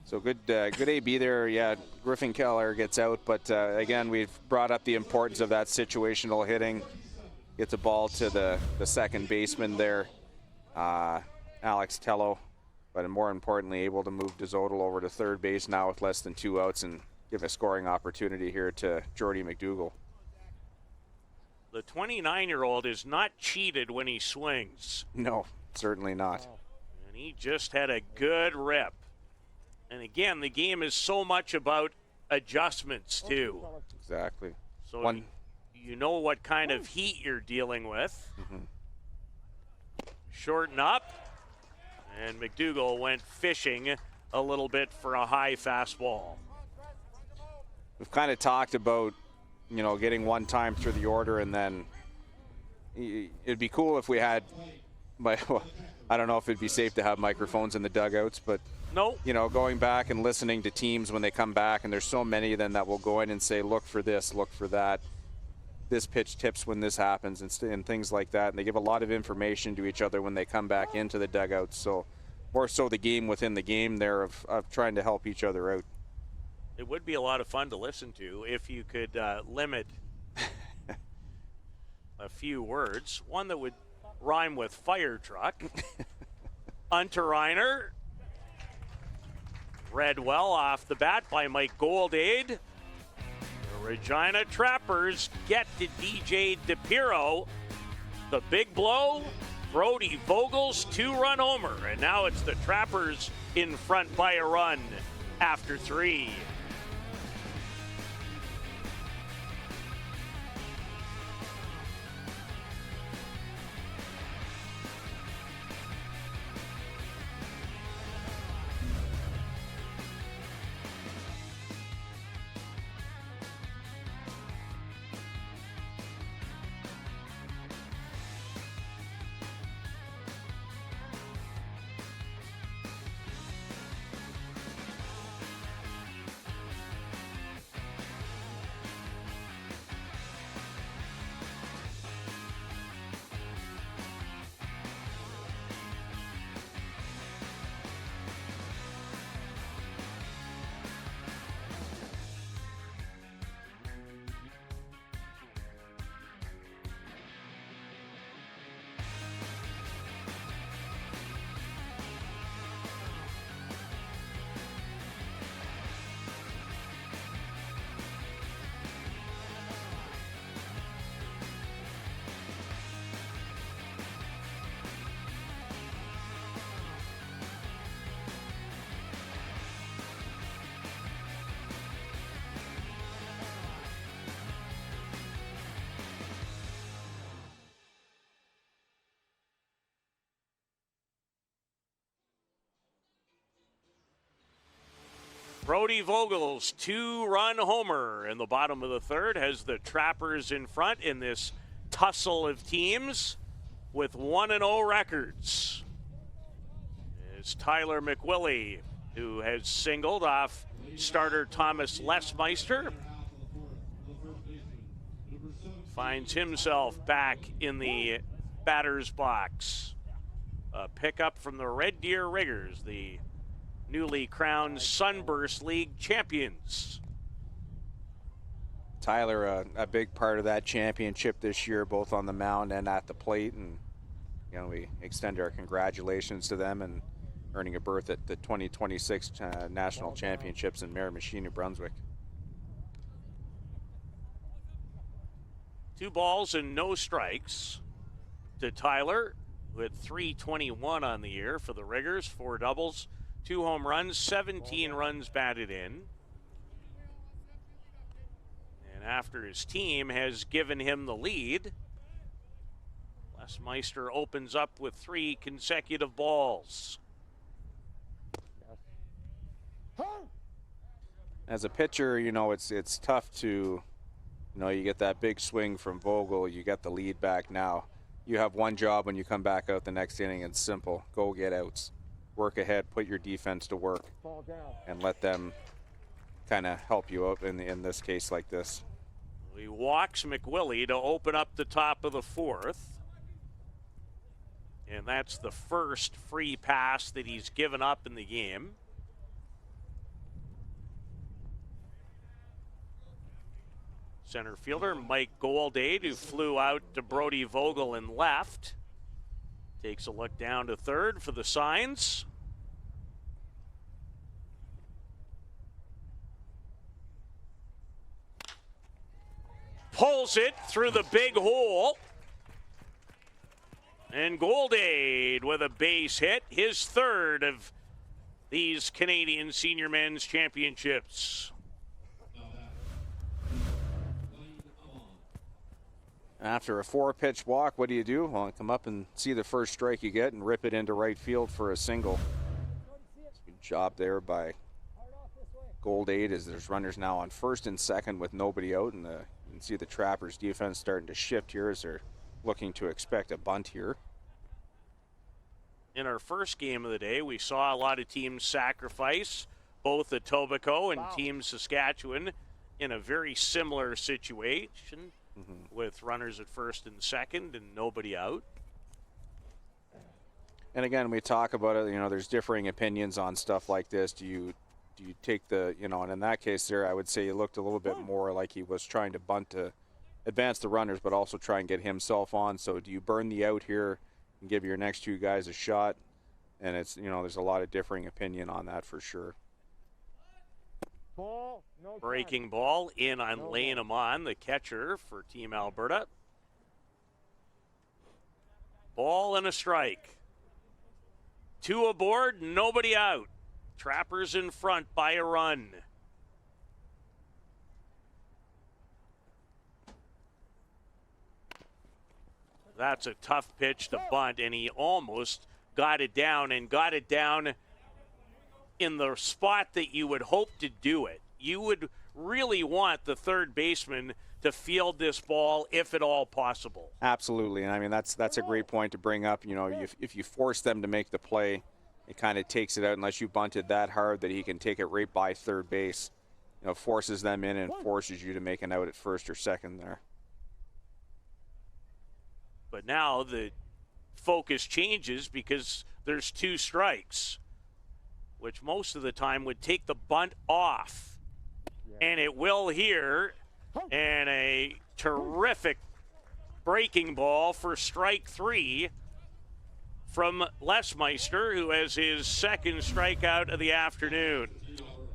S2: So good AB there. Yeah, Griffin Keller gets out, but again, we've brought up the importance of that situational hitting. Gets a ball to the second baseman there, Alex Tello, but more importantly, able to move DeZodel over to third base now with less than 2 outs and give a scoring opportunity here to Jordy McDougall.
S1: The 29-year-old is not cheated when he swings.
S2: No, certainly not.
S1: And he just had a good rip. And again, the game is so much about adjustments, too.
S2: Exactly.
S1: So you know what kind of heat you're dealing with.
S2: Mm-hmm.
S1: Shorten up. And McDougall went fishing a little bit for a high fastball.
S2: We've kind of talked about, getting one time through the order, and then it'd be cool if we had, I don't know if it'd be safe to have microphones in the dugouts, but
S1: no.
S2: Going back and listening to teams when they come back, and there's so many of them that will go in and say, look for this, look for that. This pitch tips when this happens, and things like that. And they give a lot of information to each other when they come back into the dugouts. So more so the game within the game there of trying to help each other out.
S1: It would be a lot of fun to listen to if you could limit a few words. One that would rhyme with fire truck. Unterreiner. Read well off the bat by Mike Goldade. The Regina Trappers get to DJ DePiro. The big blow, Brody Vogel's 2-run homer. And now it's the Trappers in front by a run after 3. Brody Vogel's 2-run homer in the bottom of the third has the Trappers in front in this tussle of teams with 1-0 records. Is Tyler McWillie, who has singled off starter Thomas Lesmeister. Finds himself back in the batter's box. A pickup from the Red Deer Riggers, the newly crowned Sunburst League champions.
S2: Tyler, a big part of that championship this year, both on the mound and at the plate. And, you know, we extend our congratulations to them and earning a berth at the 2026 National Championships in Miramichi, New Brunswick.
S1: 2 balls and no strikes to Tyler with 321 on the year for the Riggers, 4 doubles, 2 home runs, 17 runs batted in. And after his team has given him the lead, Les Meister opens up with 3 consecutive balls.
S2: As a pitcher, you know, it's tough to, you know, you get that big swing from Vogel, you get the lead back now. You have one job when you come back out the next inning. It's simple. Go get outs. Work ahead, put your defense to work, and let them kind of help you out in this case like this.
S1: He walks McWillie to open up the top of the 4th. And that's the first free pass that he's given up in the game. Center fielder Mike Goldade, who flew out to Brody Vogel in left, takes a look down to third for the signs. Pulls it through the big hole. And Goldade with a base hit, his 3rd of these Canadian Senior Men's Championships.
S2: After a 4-pitch walk, what do? Well, come up and see the first strike you get and rip it into right field for a single. Good job there by Goldade, as there's runners now on first and second with nobody out, and you can see the Trappers defense starting to shift here as they're looking to expect a bunt here.
S1: In our first game of the day, we saw a lot of teams sacrifice, both Etobicoke and Team Saskatchewan, in a very similar situation. With runners at first and second and nobody out.
S2: And again, we talk about it, you know, there's differing opinions on stuff like this. Do you take the, you know, and in that case there, I would say he looked a little bit more like he was trying to bunt to advance the runners, but also try and get himself on. So do you burn the out here and give your next 2 guys a shot? And it's, you know, there's a lot of differing opinion on that for sure.
S5: Ball, no
S1: Breaking ball in on Lane Amon, the catcher for Team Alberta. Ball and a strike. 2 aboard, nobody out. Trappers in front by a run. That's a tough pitch to bunt, and he almost got it down in the spot that you would hope to do it. You would really want the third baseman to field this ball if at all possible.
S2: Absolutely, and I mean that's a great point to bring up. You know, if you force them to make the play, it kind of takes it out unless you bunted that hard that he can take it right by third base. You know, forces them in and forces you to make an out at first or second there.
S1: But now the focus changes because there's 2 strikes, which most of the time would take the bunt off. And it will here. And a terrific breaking ball for strike 3 from Les Meister, who has his 2nd strikeout of the afternoon.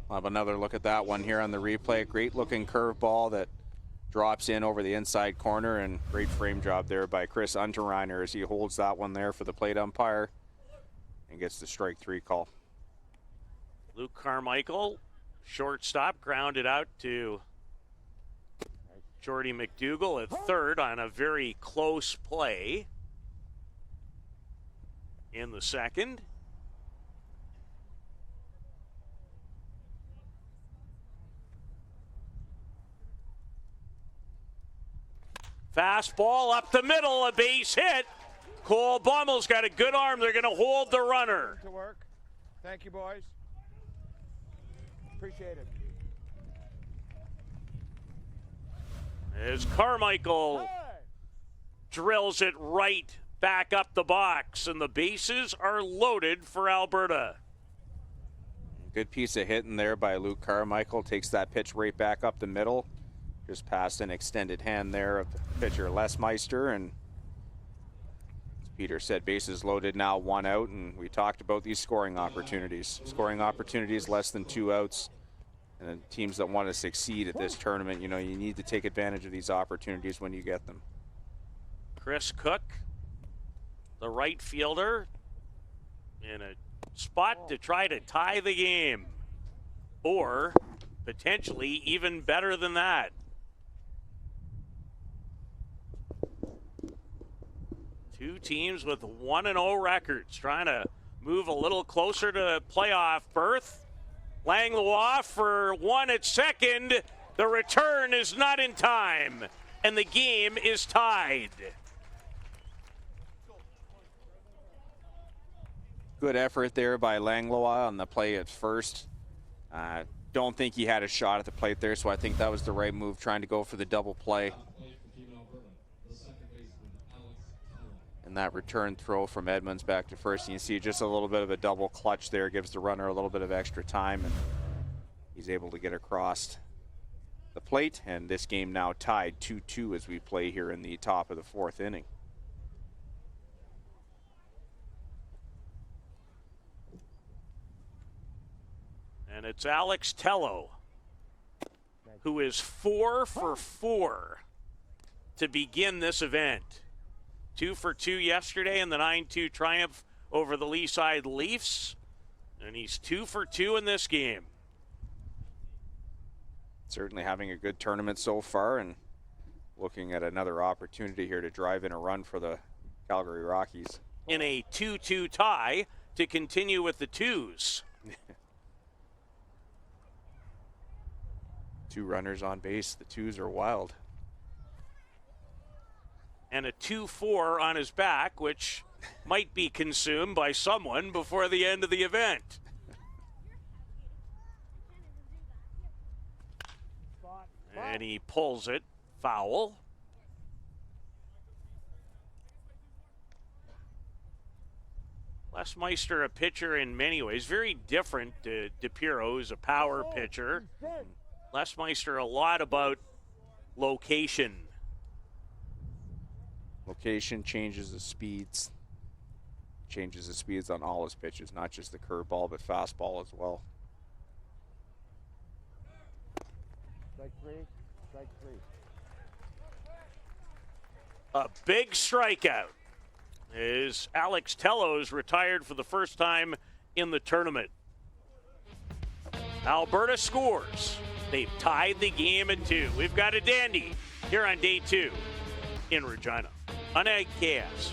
S2: We'll have another look at that one here on the replay. Great looking curveball that drops in over the inside corner, and great frame job there by Chris Unterreiner as he holds that one there for the plate umpire and gets the strike 3 call.
S1: Luke Carmichael, shortstop, grounded out to Jordy McDougall at third on a very close play in the 2nd. Fastball up the middle, a base hit. Cole Bommel's got a good arm. They're going to hold the runner.
S5: To work. Thank you, boys. Appreciate it.
S1: As Carmichael drills it right back up the box, and the bases are loaded for Alberta.
S2: Good piece of hitting there by Luke Carmichael. Takes that pitch right back up the middle Just passed an extended hand there of pitcher Les Meister, and as Peter said, bases loaded now, 1 out, and we talked about these scoring opportunities. Scoring opportunities less than 2 outs, and the teams that want to succeed at this tournament, you need to take advantage of these opportunities when you get them.
S1: Chris Cook, the right fielder, in a spot to try to tie the game, or potentially even better than that. Two teams with 1-0 records trying to move a little closer to playoff berth. Langlois for one at second. The return is not in time, and the game is tied.
S2: Good effort there by Langlois on the play at first. Don't think he had a shot at the plate there, so I think that was the right move, trying to go for the double play. And that return throw from Edmonds back to first, and you see just a little bit of a double clutch there, gives the runner a little bit of extra time, and he's able to get across the plate. And this game now tied 2-2 as we play here in the top of the 4th inning.
S1: And it's Alex Tello, who is 4 for 4 to begin this event. 2 for 2 yesterday in the 9-2 triumph over the Leaside Leafs, and he's 2 for 2 in this game.
S2: Certainly having a good tournament so far, and looking at another opportunity here to drive in a run for the Calgary Rockies.
S1: In a 2-2 tie to continue with the twos.
S2: 2 runners on base. The twos are wild.
S1: And a 2-4 on his back, which might be consumed by someone before the end of the event. And he pulls it foul. Les Meister, a pitcher in many ways, very different to DePiro, who's a power pitcher. Les Meister, a lot about location.
S2: Location changes the speeds. Changes the speeds on all his pitches, not just the curveball, but fastball as well.
S5: Strike 3, strike 3.
S1: A big strikeout is Alex Tello's retired for the first time in the tournament. Alberta scores. They've tied the game at 2. We've got a dandy here on day 2 in Regina on AgCast.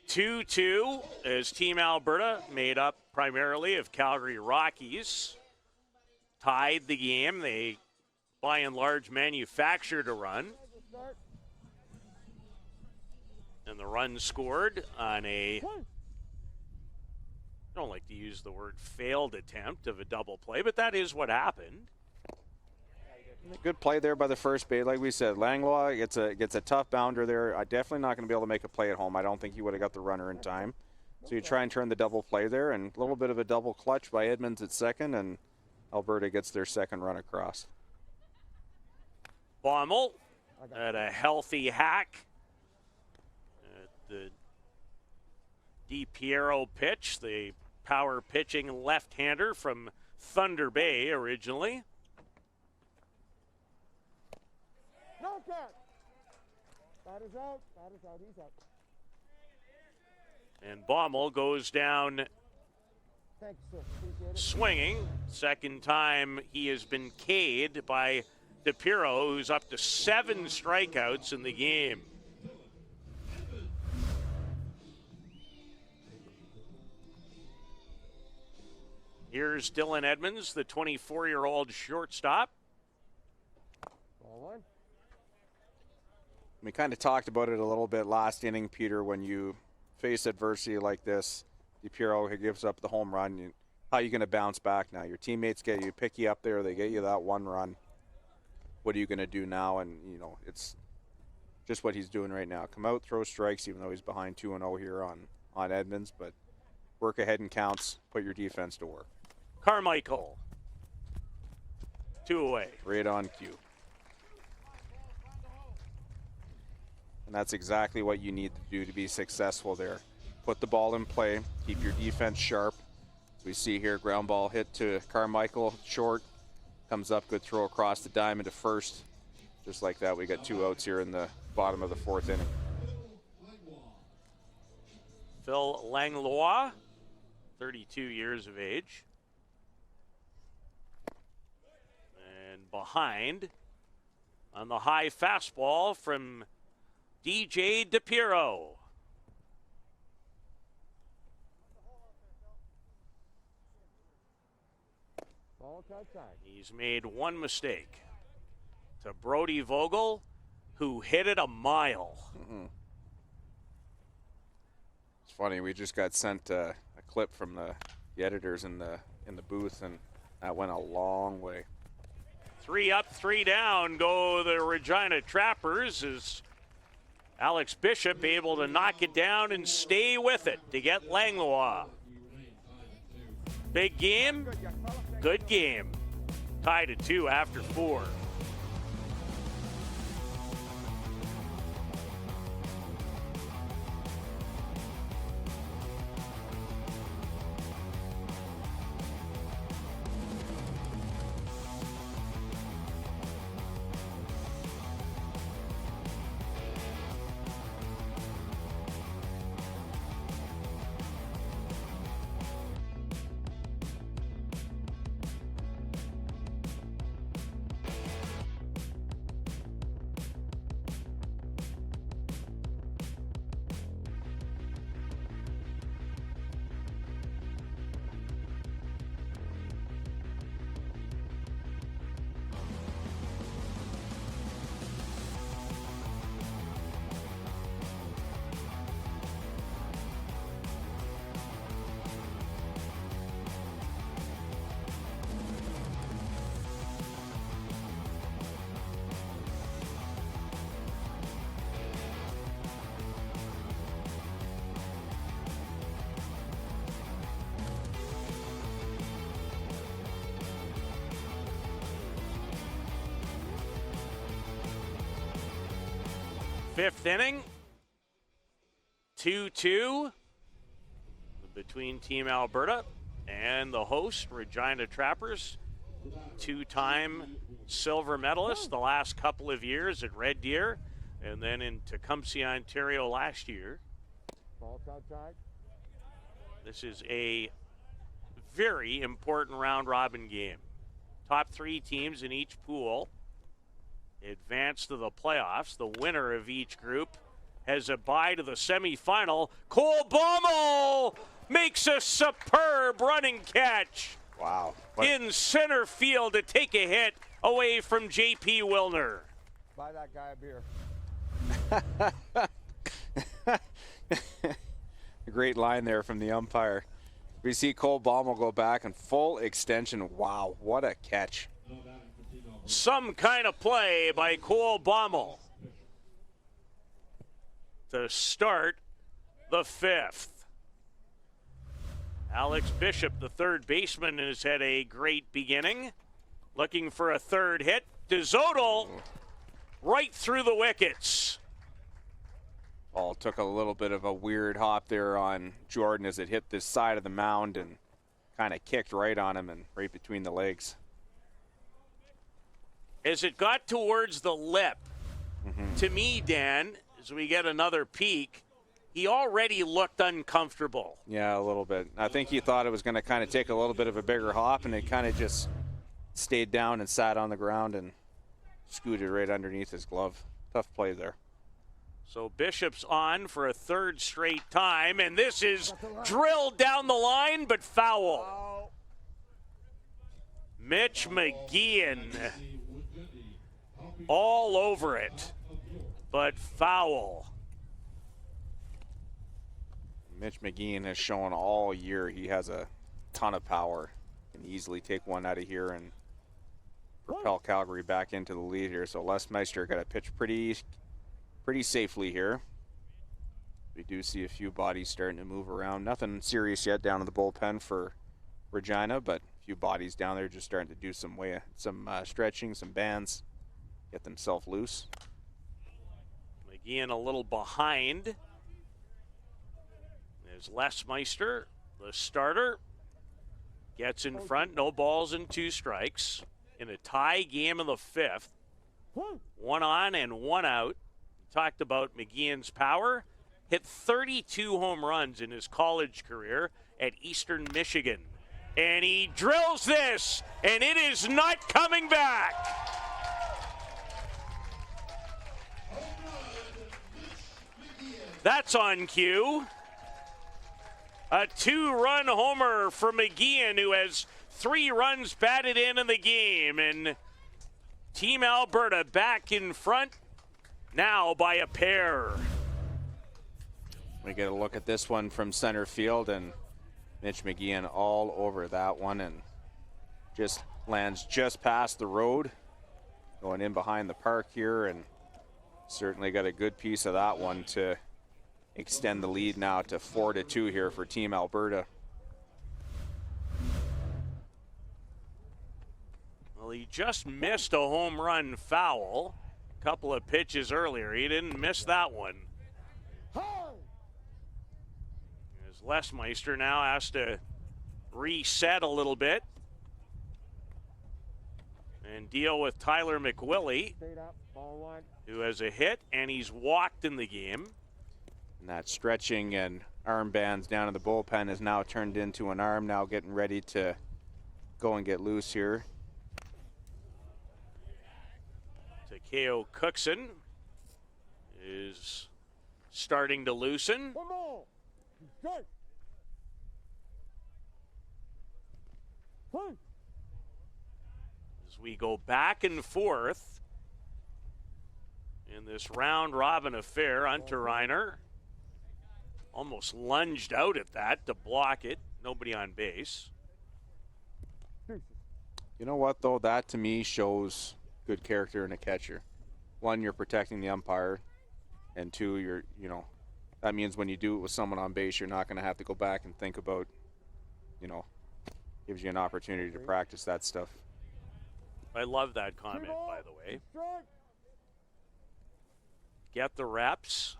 S1: Two as Team Alberta, made up primarily of Calgary Rockies, tied the game. They, by and large, manufactured a run. And the run scored on I don't like to use the word failed attempt of a double play, but that is what happened.
S2: Good play there by the first base. Like we said, Langlois gets a tough bounder there. Definitely not going to be able to make a play at home. I don't think he would have got the runner in time. So you try and turn the double play there, and a little bit of a double clutch by Edmonds at second, and Alberta gets their second run across.
S1: Baumel at a healthy hack at the DiPiero pitch, the power pitching left-hander from Thunder Bay originally.
S5: No catch. That is out. That is out. He's out.
S1: And Baumel goes down
S5: Thank you, sir. Appreciate it.
S1: swinging. Second time he has been K'd by DiPiero, who's up to 7 strikeouts in the game. Here's Dylan Edmonds, the 24-year-old shortstop.
S5: Ball one.
S2: We kind of talked about it a little bit last inning, Peter, when you face adversity like this. DiPiero gives up the home run. How are you going to bounce back now? Your teammates pick you up there. They get you that one run. What are you going to do now? And, it's just what he's doing right now. Come out, throw strikes, even though he's behind 2-0 here on Edmonds. But work ahead and counts. Put your defense to work.
S1: Carmichael. 2 away.
S2: Right on cue. And that's exactly what you need to do to be successful there. Put the ball in play. Keep your defense sharp. As we see here, ground ball hit to Carmichael, short. Comes up, good throw across the diamond to first. Just like that, we got 2 outs here in the bottom of the 4th inning.
S1: Phil Langlois, 32 years of age. And behind on the high fastball from DJ DiPiero.
S5: Ball outside.
S1: He's made one mistake to Brody Vogel, who hit it a mile.
S2: It's funny, we just got sent a clip from the editors in the booth, and that went a long way.
S1: 3 up, 3 down go the Regina Trappers as Alex Bishop able to knock it down and stay with it to get Langlois. Big game, good game. Tied at 2 after 4. Fifth inning, 2-2 between Team Alberta and the host, Regina Trappers. 2-time silver medalist the last couple of years at Red Deer and then in Tecumseh, Ontario last year.
S5: Ball outside.
S1: This is a very important round-robin game. Top 3 teams in each pool advance to the playoffs. The winner of each group has a bye to the semifinal. Cole Baumel makes a superb running catch
S2: Wow.
S1: in center field to take a hit away from J.P. Wilner.
S5: Buy that guy a beer.
S2: A great line there from the umpire. We see Cole Baumel go back and full extension. Wow, what a catch.
S1: Some kind of play by Cole Baumel to start the fifth. Alex Bishop, the third baseman, has had a great beginning. Looking for a third hit. DeZodel right through the wickets.
S2: Ball took a little bit of a weird hop there on Jordan as it hit this side of the mound and kind of kicked right on him and right between the legs.
S1: As it got towards the lip, to me, Dan, as we get another peek, he already looked uncomfortable.
S2: Yeah, a little bit. I think he thought it was going to kind of take a little bit of a bigger hop, and it kind of just stayed down and sat on the ground and scooted right underneath his glove. Tough play there.
S1: So Bishop's on for a third straight time, and this is drilled down the line, but foul. Mitch McGeehan all over it, but foul.
S2: Mitch McGeehan has shown all year he has a ton of power. Can easily take one out of here and propel Calgary back into the lead here. So Les Meister got to pitch pretty safely here. We do see a few bodies starting to move around. Nothing serious yet down in the bullpen for Regina, but a few bodies down there just starting to do some stretching, some bands, get themselves loose.
S1: McGeehan a little behind. There's Les Meister, the starter, gets in front. No balls and 2 strikes in a tie game of the fifth. 1 on and 1 out. Talked about McGeehan's power. Hit 32 home runs in his college career at Eastern Michigan. And he drills this, and it is not coming back. That's on cue. A 2-run homer for McGeehan, who has 3 runs batted in the game. And Team Alberta back in front now by a pair.
S2: We get a look at this one from center field, and Mitch McGeehan all over that one and just lands just past the road, going in behind the park here, and certainly got a good piece of that one to extend the lead now to 4-2 here for Team Alberta.
S1: Well, he just missed a home run foul a couple of pitches earlier. He didn't miss that one. As Les Meister now has to reset a little bit and deal with Tyler McWillie, who has a hit, and he's walked in the game.
S2: And that stretching and arm bands down in the bullpen has now turned into an arm, now getting ready to go and get loose here.
S1: Takeo Cookson is starting to loosen. As we go back and forth in this round robin affair, Hunter Reiner almost lunged out at that to block it. Nobody on base.
S2: You know what, though? That to me shows good character in a catcher. 1, you're protecting the umpire, and 2, that means when you do it with someone on base, you're not going to have to go back and think about, gives you an opportunity to practice that stuff.
S1: I love that comment, by the way. Get the reps.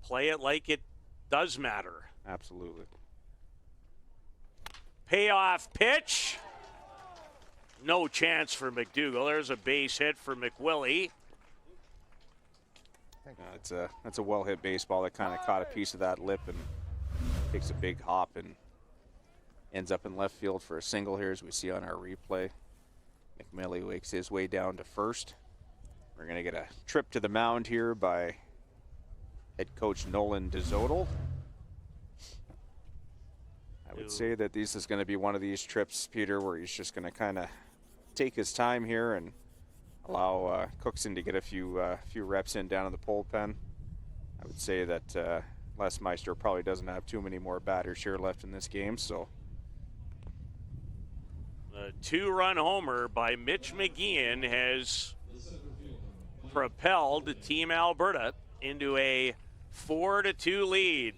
S1: Play it like it does matter.
S2: Absolutely. Payoff
S1: Pitch. No chance for McDougall. There's a base hit for McWillie.
S2: That's a well-hit baseball that kind of caught a piece of that lip and takes a big hop and ends up in left field for a single here, as we see on our replay. McMillie wakes his way down to first. We're going to get a trip to the mound here by head coach Nolan DeZodel. I would say that this is going to be one of these trips, Peter, where he's just going to kind of take his time here and allow Cookson to get a few reps in down in the pole pen. I would say that Les Meister probably doesn't have too many more batters here left in this game, so.
S1: The 2-run homer by Mitch McGeehan has propelled Team Alberta into a 4-2 lead.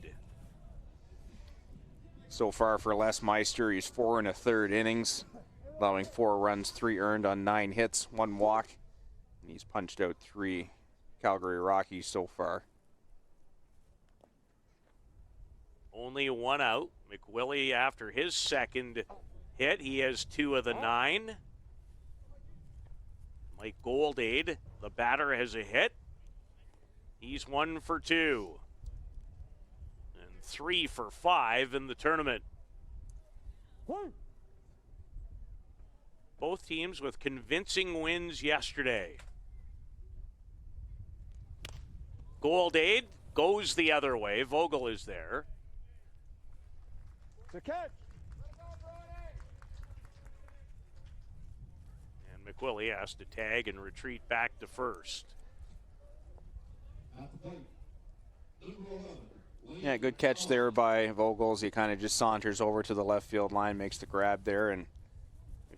S2: So far for Les Meister, he's 4 1/3 innings, allowing 4 runs, 3 earned on 9 hits, 1 walk, and he's punched out 3 Calgary Rockies so far.
S1: Only 1 out. McWillie, after his second hit, he has 2 of the 9. Mike Goldade, the batter, has a hit. He's 1 for 2. And 3 for 5 in the tournament. Both teams with convincing wins yesterday. Goldade goes the other way. Vogel is there.
S5: The catch.
S1: And McWillie has to tag and retreat back to first.
S2: Yeah, good catch there by Vogels. He kind of just saunters over to the left field line, makes the grab there, and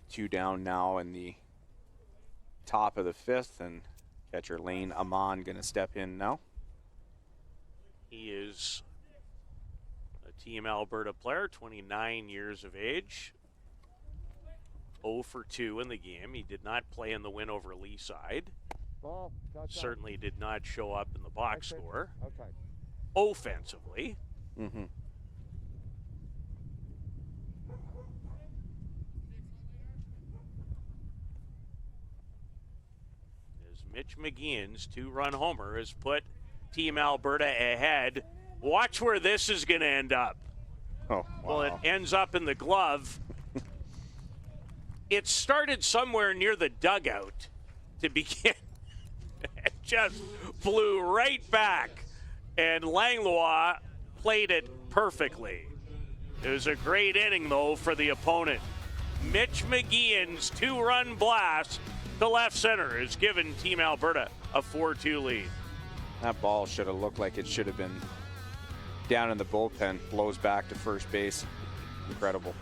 S2: 2 down now in the top of the 5th, and catcher Lane Amon going to step in now.
S1: He is a Team Alberta player, 29 years of age. 0 for 2 in the game. He did not play in the win over Leaside.
S5: Ball. Touchdown.
S1: Certainly did not show up in the box score.
S5: Okay.
S1: Offensively,
S2: Mm-hmm.
S1: as Mitch McGeehan's 2-run homer has put Team Alberta ahead. Watch where this is going to end up.
S2: Oh, wow.
S1: Well, it ends up in the glove. It started somewhere near the dugout to begin. It just flew right back, and Langlois played it perfectly. It was a great inning, though, for the opponent. Mitch McGeehan's 2-run blast to left center has given Team Alberta a 4-2 lead.
S2: That ball should have looked like it should have been down in the bullpen. Blows back to first base. Incredible.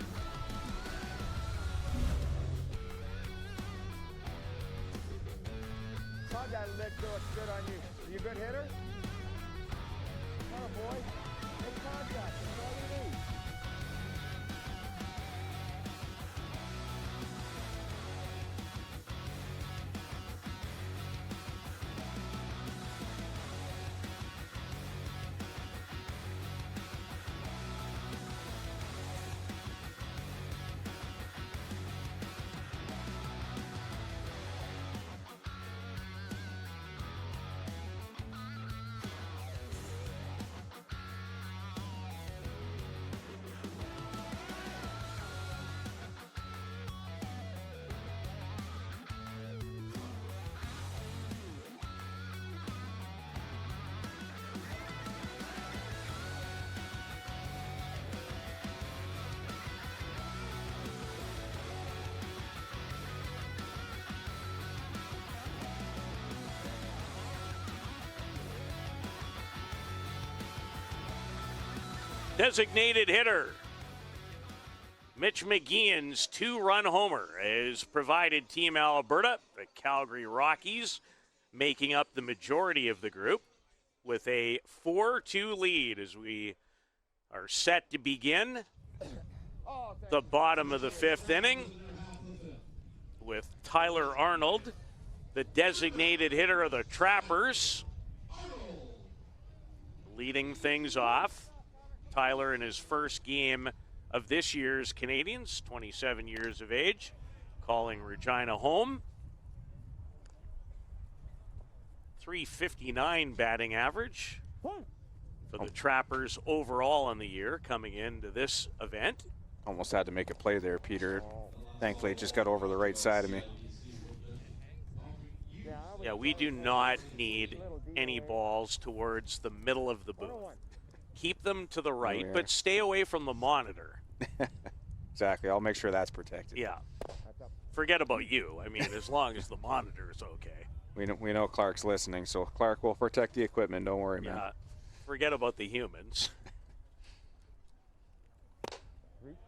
S5: That leg looks good on you. Are you a good hitter? Come on, boy. Make contact. That's all you need.
S1: Designated hitter Mitch McGeehan's 2-run homer has provided Team Alberta, the Calgary Rockies, making up the majority of the group with a 4-2 lead as we are set to begin the bottom of the 5th inning with Tyler Arnold, the designated hitter of the Trappers, leading things off. Tyler in his first game of this year's Canadians, 27 years of age, calling Regina home. .359 batting average for the Trappers overall in the year coming into this event.
S2: Almost had to make a play there, Peter. Thankfully, it just got over the right side of me.
S1: Yeah, we do not need any balls towards the middle of the booth. Keep them to the right, but stay away from the monitor.
S2: Exactly. I'll make sure that's protected.
S1: Yeah. Forget about you. I mean, as long as the monitor's okay.
S2: We know Clark's listening, so Clark will protect the equipment. Don't worry, man.
S1: Yeah, forget about the humans.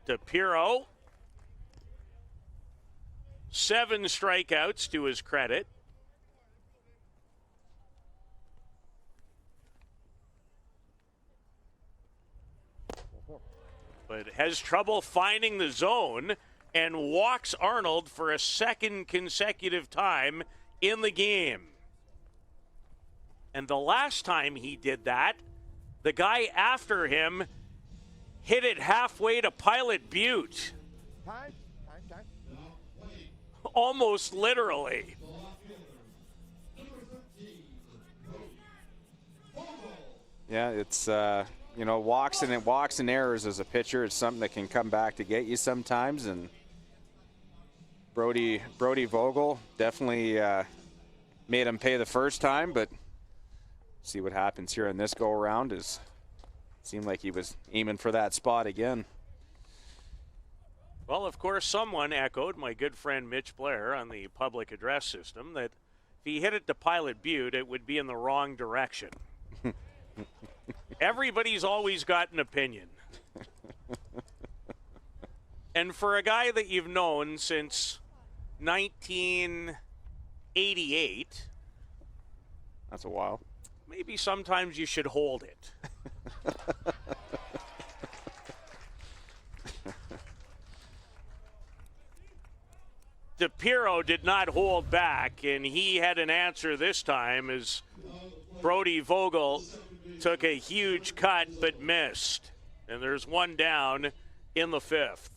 S1: DePiro, 7 strikeouts to his credit. But has trouble finding the zone and walks Arnold for a second consecutive time in the game. And the last time he did that, the guy after him hit it halfway to Pilot Butte.
S5: Time.
S1: Almost literally.
S2: Yeah, it's walks and errors as a pitcher. It's something that can come back to get you sometimes. And Brody Vogel definitely made him pay the first time, but see what happens here in this go around. Is seemed like he was aiming for that spot again.
S1: Well, of course, someone echoed my good friend Mitch Blair on the public address system that if he hit it to Pilot Butte, it would be in the wrong direction. Everybody's always got an opinion. And for a guy that you've known since 1988,
S2: that's a while.
S1: Maybe sometimes you should hold it. DePiro did not hold back, and he had an answer this time as Brody Vogel took a huge cut but missed. And there's one down in the 5th.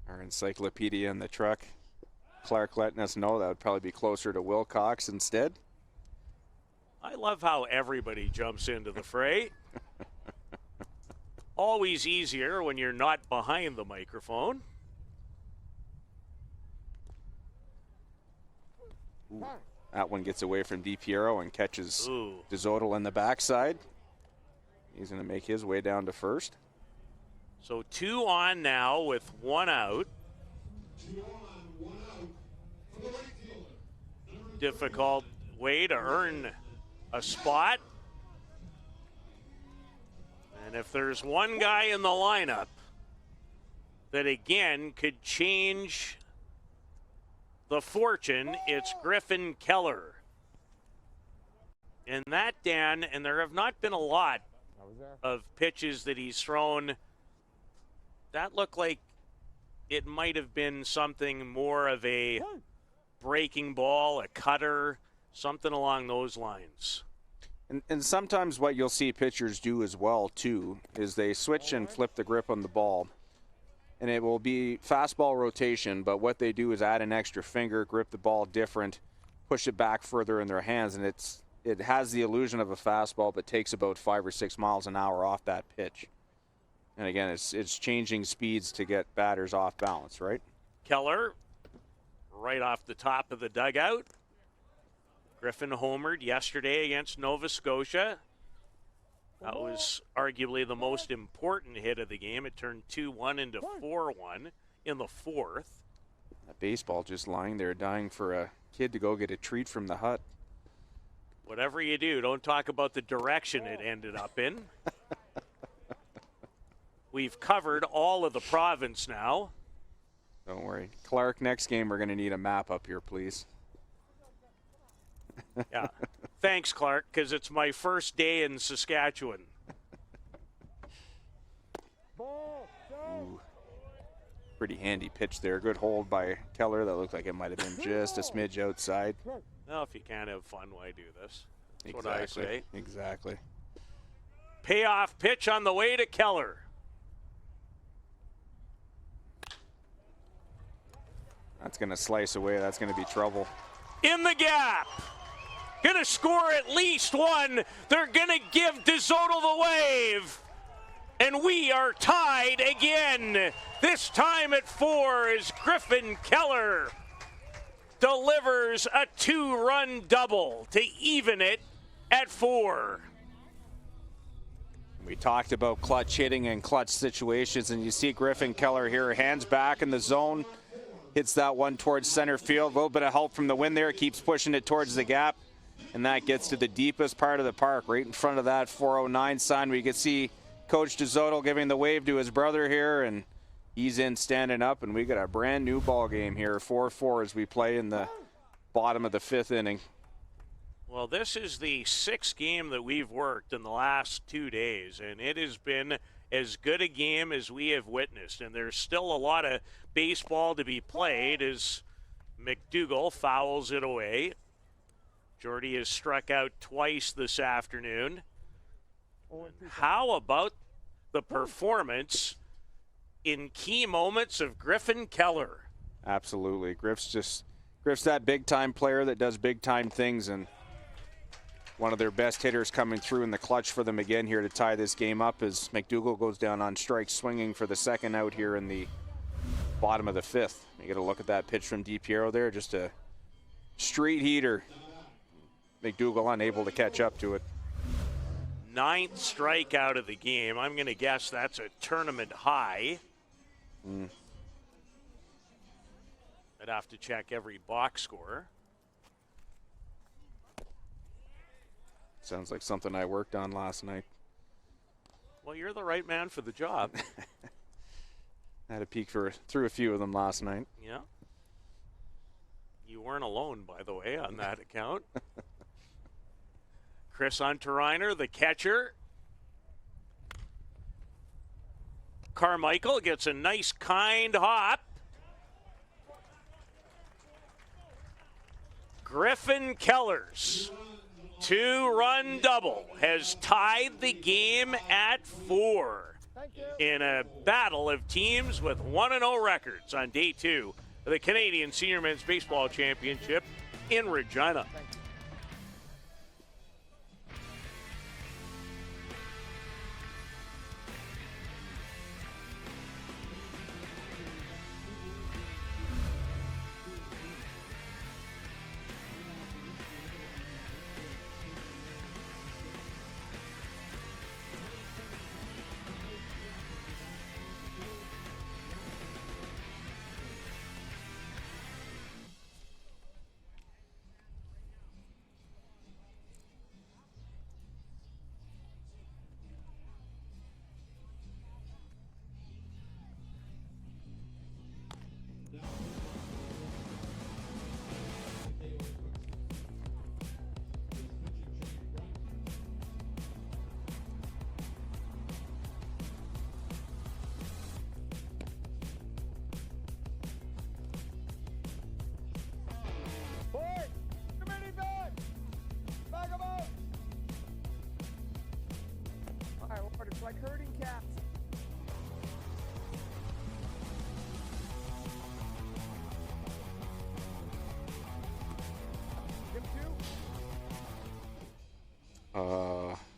S2: Our encyclopedia in the truck. Clark letting us know that would probably be closer to Wilcox instead.
S1: I love how everybody jumps into the fray. Always easier when you're not behind the microphone.
S2: Ooh, that one gets away from DiPiero and catches
S1: Ooh.
S2: DeZodel in the backside. He's going to make his way down to first.
S1: So 2 on now with 1 out. Difficult way to earn a spot. And if there's one guy in the lineup that again could change the fortune, it's Griffin Keller. And that, Dan, and there have not been a lot of pitches that he's thrown that look like it might have been something more of a breaking ball, a cutter, something along those lines.
S2: And sometimes what you'll see pitchers do as well, too, is they switch and flip the grip on the ball. And it will be fastball rotation, but what they do is add an extra finger, grip the ball different, push it back further in their hands, and it has the illusion of a fastball, but takes about 5 or 6 miles an hour off that pitch. And again, it's changing speeds to get batters off balance, right?
S1: Keller, right off the top of the dugout. Griffin homered yesterday against Nova Scotia. That was arguably the most important hit of the game. It turned 2-1 into 4-1 in the 4th.
S2: That baseball just lying there dying for a kid to go get a treat from the hut.
S1: Whatever you do, don't talk about the direction it ended up in. We've covered all of the province now.
S2: Don't worry. Clark, next game we're going to need a map up here, please.
S1: Yeah. Thanks, Clark, because it's my first day in Saskatchewan.
S2: Ooh. Pretty handy pitch there. Good hold by Keller. That looked like it might have been just a smidge outside.
S1: Well, if you can't have fun, why do this? That's
S2: exactly.
S1: what I say.
S2: Exactly.
S1: Payoff pitch on the way to Keller.
S2: That's going to slice away. That's going to be trouble.
S1: In the gap. Going to score at least one. They're going to give DeZodel the wave. And we are tied again. This time at 4 as Griffin Keller delivers a 2-run double to even it at 4.
S2: We talked about clutch hitting and clutch situations, and you see Griffin Keller here, hands back in the zone, hits that one towards center field. A little bit of help from the wind there, keeps pushing it towards the gap, and that gets to the deepest part of the park, right in front of that 409 sign. We can see Coach DeZoto giving the wave to his brother here, and he's in standing up, and we got a brand new ball game here, 4-4 as we play in the bottom of the 5th inning.
S1: Well, this is the 6th game that we've worked in the last 2 days, and it has been as good a game as we have witnessed. And there's still a lot of baseball to be played as McDougall fouls it away. Jordy has struck out twice this afternoon. How about the performance in key moments of Griffin Keller?
S2: Absolutely. Griff's that big-time player that does big-time things, and one of their best hitters coming through in the clutch for them again here to tie this game up as McDougall goes down on strike, swinging for the second out here in the bottom of the 5th. You get a look at that pitch from DiPiero there, just a street heater. McDougall unable to catch up to it.
S1: 9th strikeout of the game. I'm going to guess that's a tournament high. I'd have to check every box score.
S2: Sounds like something I worked on last night.
S1: Well, you're the right man for the job.
S2: I had a peek through a few of them last night.
S1: Yeah. You weren't alone, by the way, on that account. Chris Unterreiner, the catcher. Carmichael gets a nice, kind hop. Griffin Keller's 2-run double has tied the game at 4 in a battle of teams with 1-0 records on day 2 of the Canadian Senior Men's Baseball Championship in Regina.
S5: It's like herding cats.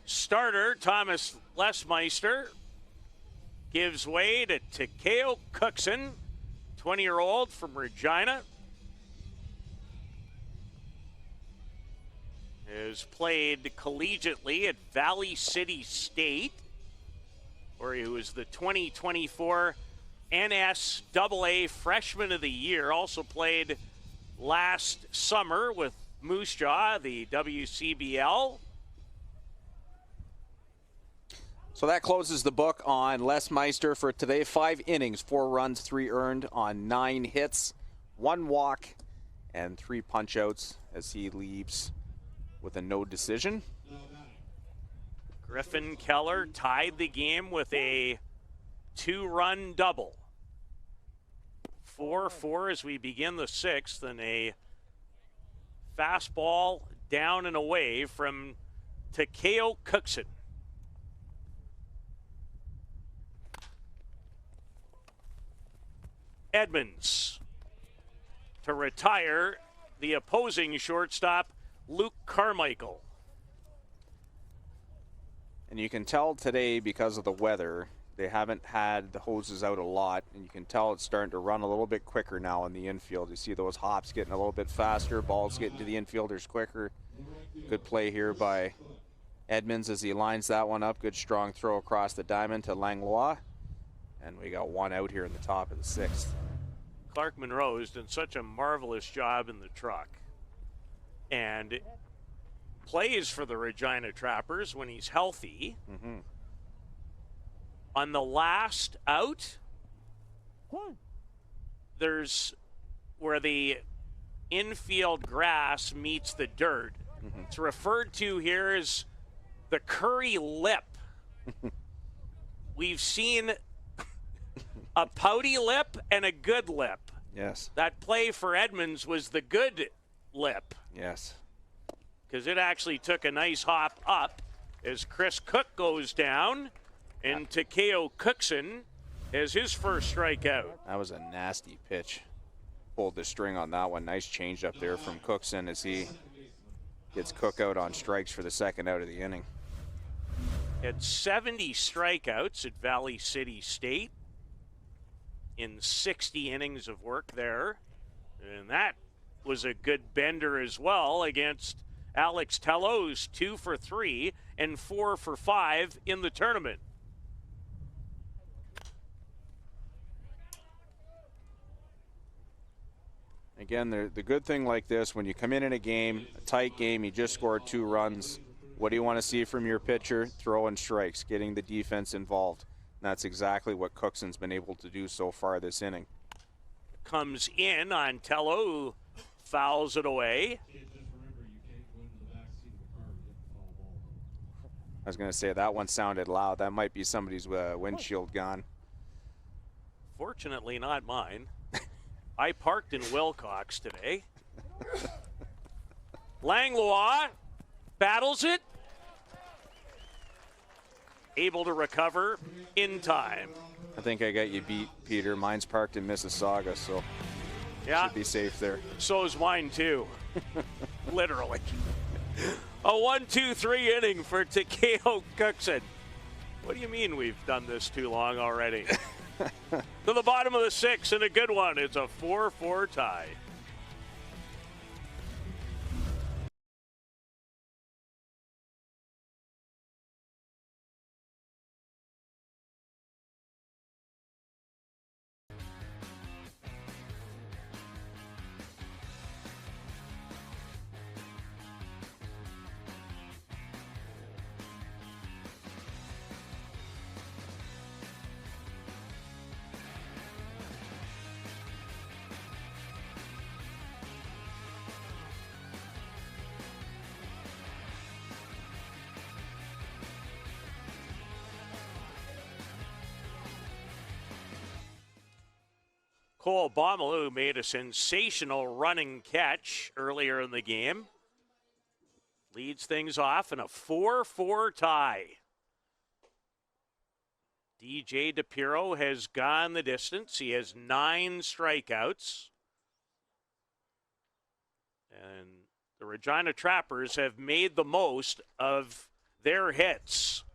S1: Starter Thomas Lesmeister gives way to Takeo Cookson, 20-year-old from Regina. Has played collegiately at Valley City State, where he was the 2024 NSAA Freshman of the Year. Also played last summer with Moose Jaw, the WCBL.
S2: So that closes the book on Les Meister for today. 5 innings, 4 runs, 3 earned on 9 hits, 1 walk, and 3 punch-outs as he leaves with a no decision.
S1: Griffin Keller tied the game with a 2-run double. 4-4 as we begin the 6th, and a fastball down and away from Takeo Cookson. Edmonds to retire the opposing shortstop, Luke Carmichael.
S2: And you can tell today, because of the weather, they haven't had the hoses out a lot, and you can tell it's starting to run a little bit quicker now in the infield. You see those hops getting a little bit faster, balls getting to the infielders quicker. Good play here by Edmonds as he lines that one up. Good strong throw across the diamond to Langlois. And we got one out here in the top of the 6th.
S1: Clark Monroe has done such a marvelous job in the truck and plays for the Regina Trappers when he's healthy.
S2: Mm-hmm.
S1: On the last out, there's where the infield grass meets the dirt.
S2: Mm-hmm.
S1: It's referred to here as the Curry lip. We've seen a pouty lip and a good lip.
S2: Yes.
S1: That play for Edmonds was the good lip
S2: Yes.
S1: because it actually took a nice hop up as Chris Cook goes down, and Takeo Cookson has his first strikeout.
S2: That was a nasty pitch. Pulled the string on that one. Nice change up there from Cookson as he gets Cook out on strikes for the second out of the inning.
S1: Had 70 strikeouts at Valley City State in 60 innings of work there. And that was a good bender as well against Alex Tello, who's 2 for 3 and 4 for 5 in the tournament.
S2: Again, the good thing like this, when you come in a game, a tight game, you just scored 2 runs, what do you want to see from your pitcher? Throwing strikes, getting the defense involved. And that's exactly what Cookson's been able to do so far this inning.
S1: Comes in on Tello, who fouls it away.
S2: I was going to say that one sounded loud. That might be somebody's windshield gone.
S1: Fortunately, not mine. I parked in Wilcox today. Langlois battles it. Able to recover in time.
S2: I think I got you beat, Peter. Mine's parked in Mississauga, so
S1: Yeah,
S2: should be safe there.
S1: so is mine too. Literally. A 1-2-3 inning for Takeo Cookson. What do you mean we've done this too long already? To the bottom of the 6th and a good one. It's a 4-4 tie. Cole Bommelou made a sensational running catch earlier in the game. Leads things off in a 4-4 tie. DJ DePiro has gone the distance. He has 9 strikeouts. And the Regina Trappers have made the most of their hits.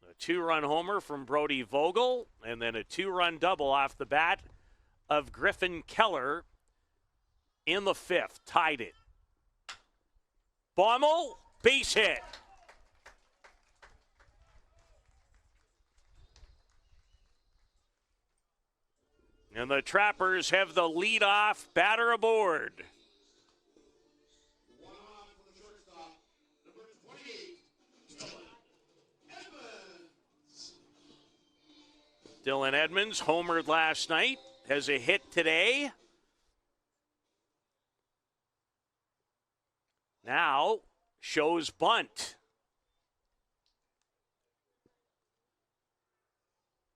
S1: A 2-run homer from Brody Vogel, and then a 2-run double off the bat of Griffin Keller in the 5th. Tied it. Baumel, base hit. And the Trappers have the leadoff batter aboard. Dylan Edmonds homered last night, has a hit today. Now shows bunt.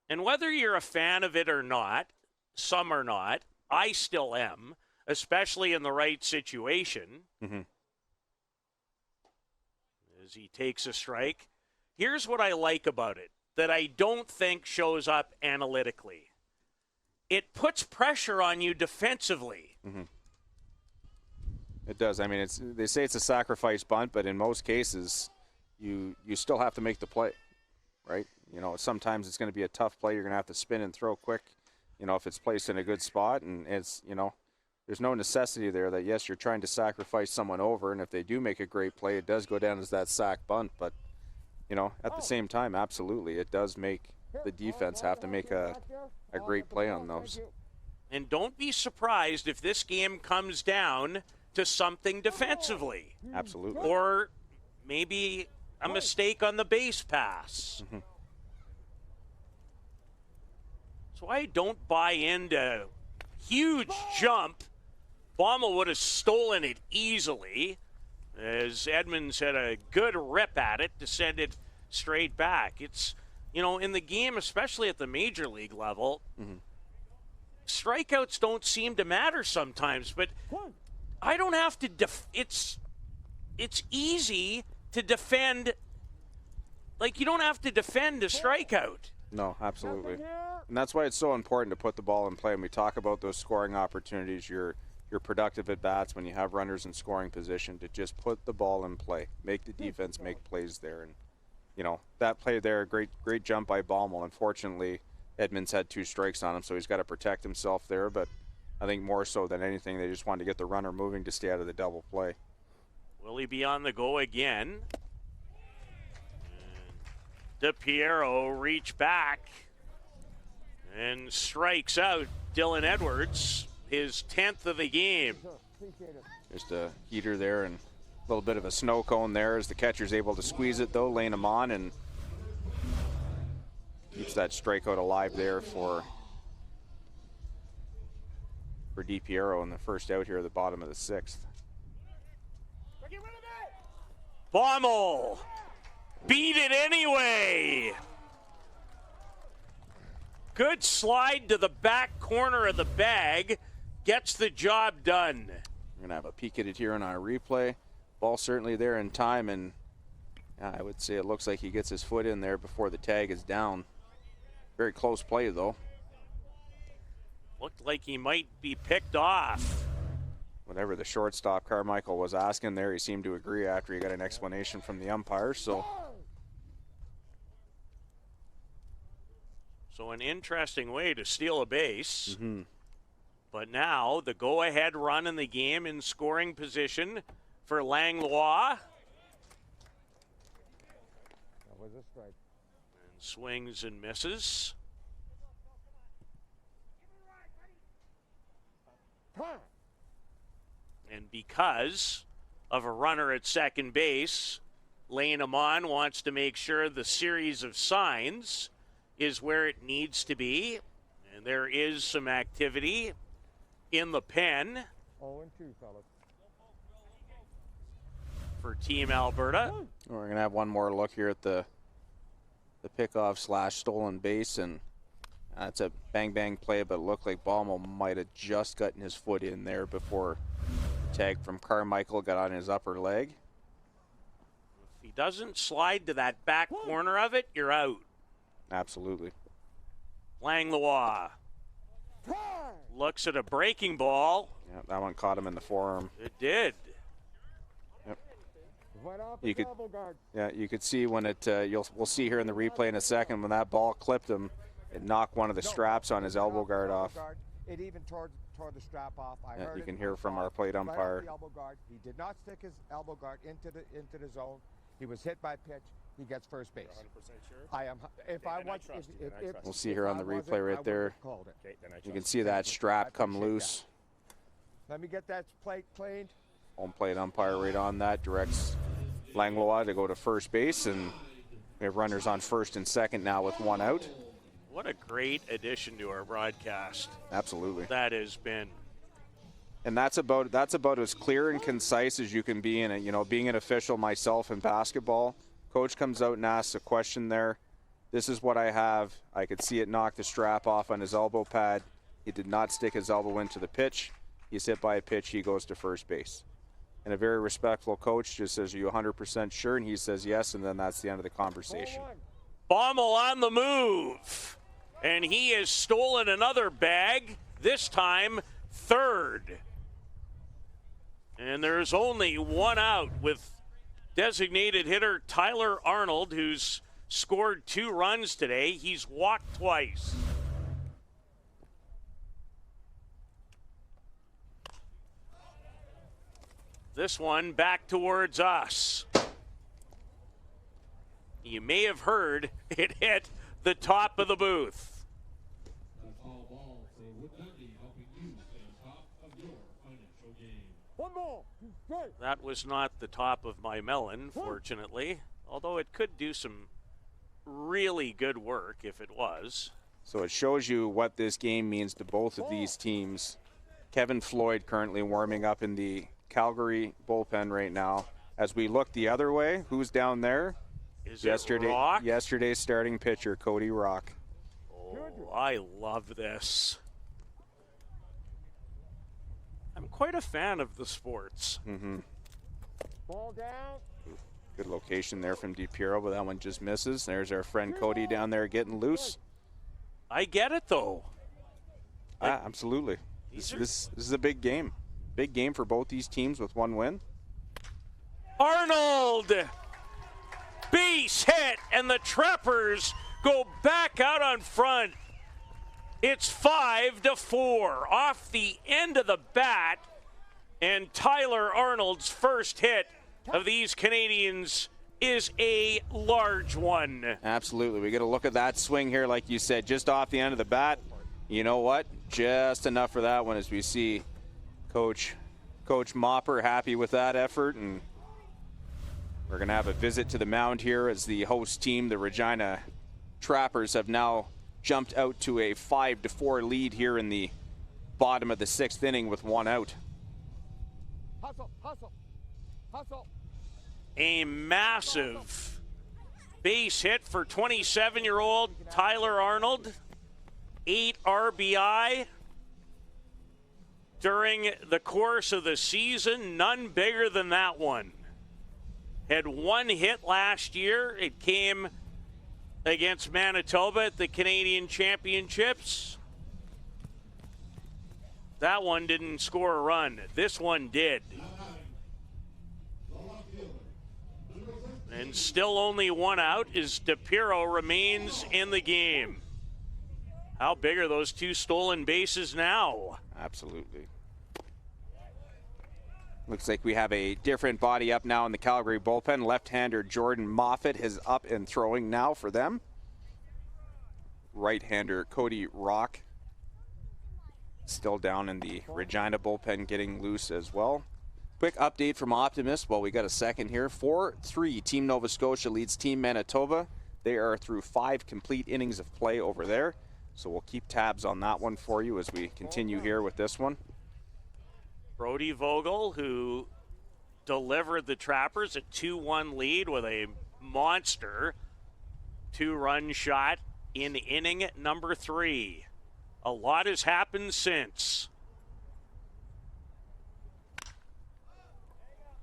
S1: And whether you're a fan of it or not, some are not, I still am, especially in the right situation.
S2: Mm-hmm.
S1: As he takes a strike. Here's what I like about it that I don't think shows up analytically. It puts pressure on you defensively.
S2: Mm-hmm. It does. I mean, they say it's a sacrifice bunt, but in most cases, you still have to make the play, right? You know, sometimes it's going to be a tough play. You're going to have to spin and throw quick, you know, if it's placed in a good spot. And it's, you know, there's no necessity there that, yes, you're trying to sacrifice someone over, and if they do make a great play, it does go down as that sack bunt. But, at the same time, absolutely, it does make the defense have to make a great play on those.
S1: And don't be surprised if this game comes down to something defensively.
S2: Absolutely.
S1: Or maybe a mistake on the base pass.
S2: Mm-hmm.
S1: So I don't buy into huge jump. Baumel would have stolen it easily, as Edmonds had a good rip at it to send it straight back. It's, in the game, especially at the major league level, strikeouts don't seem to matter sometimes, but I don't have to it's easy to defend. Like, you don't have to defend a strikeout.
S2: No, absolutely. And that's why it's so important to put the ball in play. When we talk about those scoring opportunities, your productive at-bats when you have runners in scoring position, to just put the ball in play. Make the defense make plays there. And, that play there, great jump by Baumel. Unfortunately, Edmonds had 2 strikes on him, so he's got to protect himself there. But I think more so than anything, they just wanted to get the runner moving to stay out of the double play.
S1: Will he be on the go again? DePiero reach back and strikes out Dylan Edwards, his 10th of the game.
S2: Just a heater there and a little bit of a snow cone there as the catcher's able to squeeze it, though, laying him on, and keeps that strikeout alive there for DiPiero in the first out here at the bottom of the 6th.
S1: Baumel beat it anyway. Good slide to the back corner of the bag. Gets the job done.
S2: We're going to have a peek at it here on our replay. Ball certainly there in time, and I would say it looks like he gets his foot in there before the tag is down. Very close play, though.
S1: Looked like he might be picked off.
S2: Whatever the shortstop Carmichael was asking there, he seemed to agree after he got an explanation from the umpire. So
S1: an interesting way to steal a base. But now the go-ahead run in the game in scoring position for Langlois.
S5: That was a strike.
S1: And swings and misses. And because of a runner at second base, Lane Amon wants to make sure the series of signs is where it needs to be. And there is some activity in the pen
S5: 0-2, fellas.
S1: for Team Alberta.
S2: we're going to have one more look here at the pickoff / stolen base, and it's a bang play, but it looked like Baumel might have just gotten his foot in there before the tag from Carmichael got on his upper leg.
S1: If he doesn't slide to that back corner of it, you're out.
S2: Absolutely.
S1: Langlois looks at a breaking ball.
S2: Yeah, that one caught him in the forearm.
S1: It did.
S5: Went off
S2: You
S5: his
S2: could-
S5: elbow guard.
S2: Yeah, you could see when it. We'll see here in the replay in a second when that ball clipped him. It knocked one of the straps on his elbow guard off.
S5: It even tore the strap off. I
S2: Yeah,
S5: heard
S2: you
S5: it
S2: can
S5: when
S2: hear
S5: I
S2: from
S5: saw
S2: our
S5: it.
S2: plate
S5: Right off
S2: umpire.
S5: the elbow guard. He did not stick his elbow guard into the zone. He was hit by pitch. He gets first base.
S6: 100% sure?
S5: I am. If I
S6: Then I
S5: was,
S6: trust you,
S5: if,
S6: then I
S5: if,
S6: trust
S2: We'll
S6: you.
S2: see here on the
S5: if I wasn't,
S2: replay
S5: I
S2: right
S5: wouldn't
S2: there.
S5: have called it.
S6: Okay, then I trust
S2: You can see that
S5: Thank you.
S2: strap
S5: I
S2: come
S5: appreciate
S2: loose.
S5: Let me get that plate cleaned.
S2: Home plate umpire right on that directs Langlois to go to first base, and we have runners on first and second now with one out.
S1: What a great addition to our broadcast
S2: Absolutely.
S1: that has been.
S2: And that's about as clear and concise as you can be in it. Being an official myself in basketball, coach comes out and asks a question there. This is what I have. I could see it knock the strap off on his elbow pad. He did not stick his elbow into the pitch. He's hit by a pitch. He goes to first base. And a very respectful coach just says, "Are you 100% sure?" And he says yes, and then that's the end of the conversation.
S1: Baumel on the move. And he has stolen another bag, this time third. And there's only one out with designated hitter Tyler Arnold, who's scored 2 runs today. He's walked twice. This one back towards us. You may have heard it hit the top of the booth. That was not the top of my melon, fortunately, although it could do some really good work if it was.
S2: So it shows you what this game means to both of these teams. Kevin Floyd currently warming up in the Calgary bullpen right now. As we look the other way, who's down there?
S1: Is it Rock?
S2: Yesterday's starting pitcher, Cody Rock.
S1: Oh, I love this. I'm quite a fan of the sports.
S2: Mm-hmm.
S5: Ball down.
S2: Good location there from DiPiero, but that one just misses. There's our friend Cody down there getting loose.
S1: I get it, though.
S2: Absolutely. This is a big game. Big game for both these teams with one win.
S1: Arnold! Base hit, and the Trappers go back out on front. It's 5-4 off the end of the bat, and Tyler Arnold's first hit of these Canadians is a large one.
S2: Absolutely. We get a look at that swing here, like you said, just off the end of the bat. You know what? Just enough for that one as we see Coach Mopper happy with that effort. And we're going to have a visit to the mound here as the host team, the Regina Trappers, have now jumped out to a 5-4 lead here in the bottom of the 6th inning with one out.
S5: Hustle, hustle, hustle.
S1: A massive base hit for 27-year-old Tyler Arnold. 8 RBI during the course of the season, none bigger than that one. Had one hit last year. It came against Manitoba at the Canadian Championships. That one didn't score a run. This one did. And still only one out as DiPiero remains in the game. How big are those two stolen bases now?
S2: Absolutely. Looks like we have a different body up now in the Calgary bullpen. Left-hander Jordan Moffat is up and throwing now for them. Right-hander Cody Rock still down in the Regina bullpen, getting loose as well. Quick update from Optimist while we got a second here. 4-3, Team Nova Scotia leads Team Manitoba. They are through 5 complete innings of play over there. So we'll keep tabs on that one for you as we continue here with this one.
S1: Brody Vogel, who delivered the Trappers a 2-1 lead with a monster 2-run shot in inning number 3. A lot has happened since.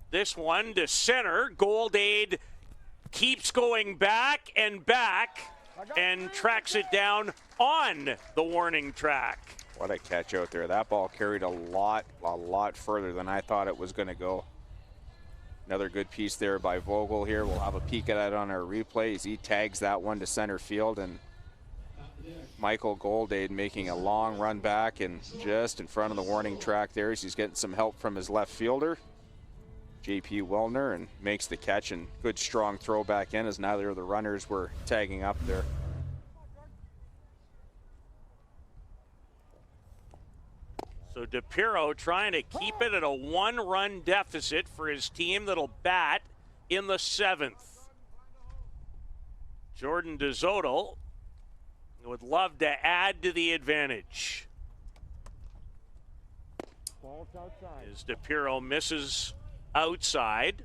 S1: This one to center. Goldade keeps going back and tracks it down on the warning track.
S2: What a catch out there. That ball carried a lot further than I thought it was going to go. Another good piece there by Vogel here. We'll have a peek at it on our replay as he tags that one to center field. And Michael Goldade making a long run back and just in front of the warning track there as he's getting some help from his left fielder, JP Wellner, and makes the catch, and good strong throw back in as neither of the runners were tagging up there.
S1: So DiPiero trying to keep it at a 1-run deficit for his team that'll bat in the 7th. Jordan DeZoto would love to add to the advantage. As DiPiero misses outside.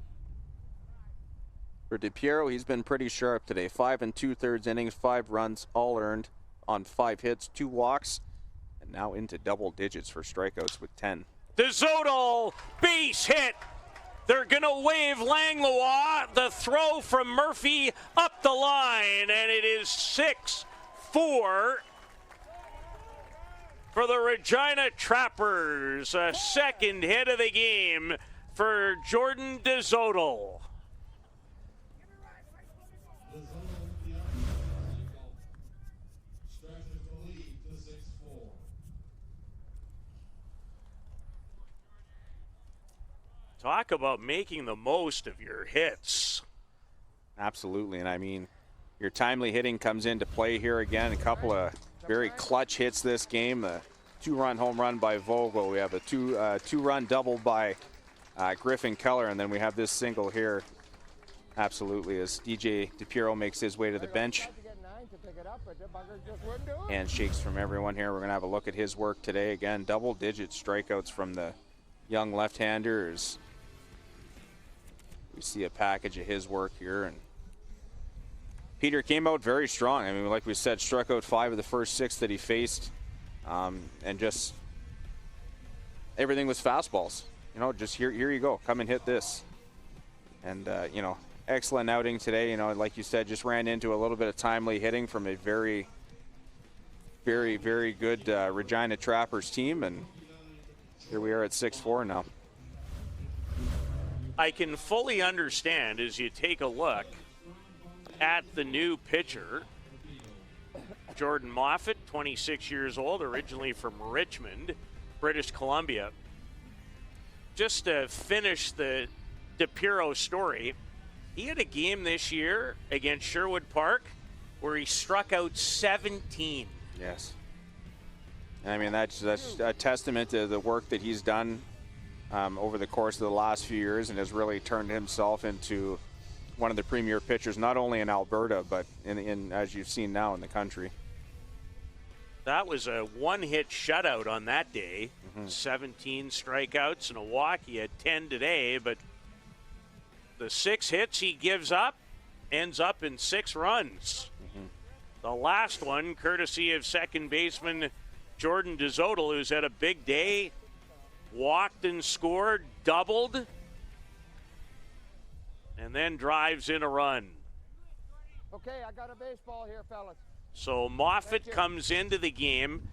S2: For DiPiero, he's been pretty sharp today. 5 2/3 innings, 5 runs, all earned on 5 hits, 2 walks, and now into double digits for strikeouts with 10.
S1: DeZoto, base hit. They're going to wave Langlois. The throw from Murphy up the line, and it is 6-4 for the Regina Trappers. A second hit of the game for Jordan DeZoto. Talk about making the most of your hits.
S2: Absolutely, and I mean, your timely hitting comes into play here again. A couple of very clutch hits this game. A 2-run home run by Vogel. We have a two-run double by Griffin Keller, and then we have this single here. Absolutely, as DJ DePiero makes his way to the bench and shakes from everyone here. We're going to have a look at his work today. Again, double-digit strikeouts from the young left-hander. We see a package of his work here, and Peter came out very strong. I mean, like we said, struck out 5 of the first 6 that he faced, and just everything was fastballs. You know, just here you go, come and hit this. And you know, excellent outing today. You know, like you said, just ran into a little bit of timely hitting from a very, very, very good Regina Trappers team, and here we are at 6-4 now.
S1: I can fully understand as you take a look at the new pitcher, Jordan Moffat, 26 years old, originally from Richmond, British Columbia. Just to finish the DePiero story, he had a game this year against Sherwood Park where he struck out 17.
S2: Yes. I mean, that's a testament to the work that he's done over the course of the last few years, and has really turned himself into one of the premier pitchers, not only in Alberta, but in as you've seen now, in the country.
S1: That was a one-hit shutout on that day. 17 strikeouts and a walk. He had 10 today, but the 6 hits he gives up ends up in 6 runs. The last one, courtesy of second baseman Jordan DeZodel, who's had a big day, walked and scored, doubled, and then drives in a run.
S5: Okay, I got a baseball here, fellas.
S1: So Moffat comes into the game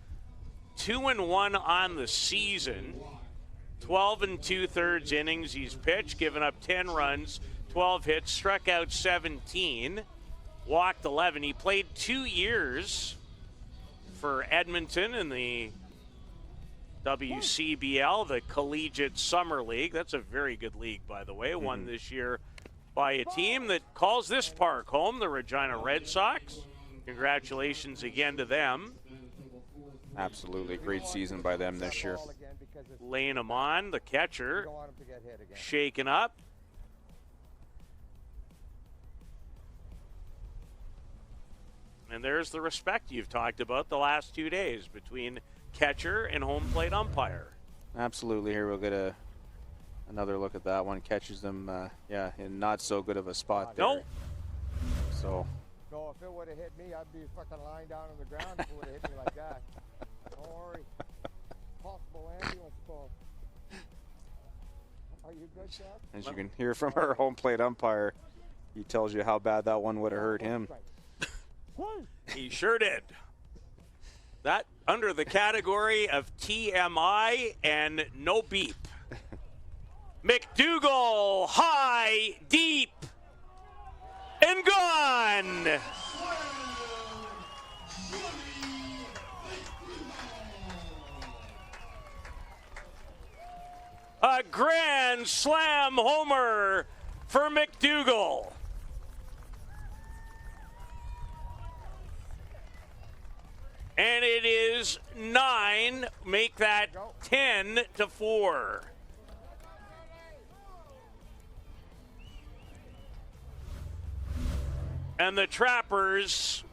S1: 2-1 on the season, 12 2/3 innings he's pitched, given up 10 runs, 12 hits, struck out 17, walked 11. He played 2 years for Edmonton in the WCBL, the Collegiate Summer League. That's a very good league, by the way. Won this year by a team that calls this park home, the Regina Red Sox. Congratulations again to them.
S2: Absolutely great season by them this year.
S1: Laying him on, the catcher, shaken up. And there's the respect you've talked about the last 2 days between catcher and home plate umpire.
S2: Absolutely. Here we'll get another look at that one. Catches them, in not so good of a spot there.
S1: Nope.
S2: So
S5: if it would have hit me, I'd be fucking lying down on the ground if it would have hit me like that. Don't worry. Possible ambulance call. Are you good, Chad?
S2: as you can hear from our home plate umpire, he tells you how bad that one would have hurt him.
S1: He sure did. That under the category of TMI and no beep. McDougall, high, deep, and gone. A grand slam homer for McDougall. And it is 9, make that 10-4. And the Trappers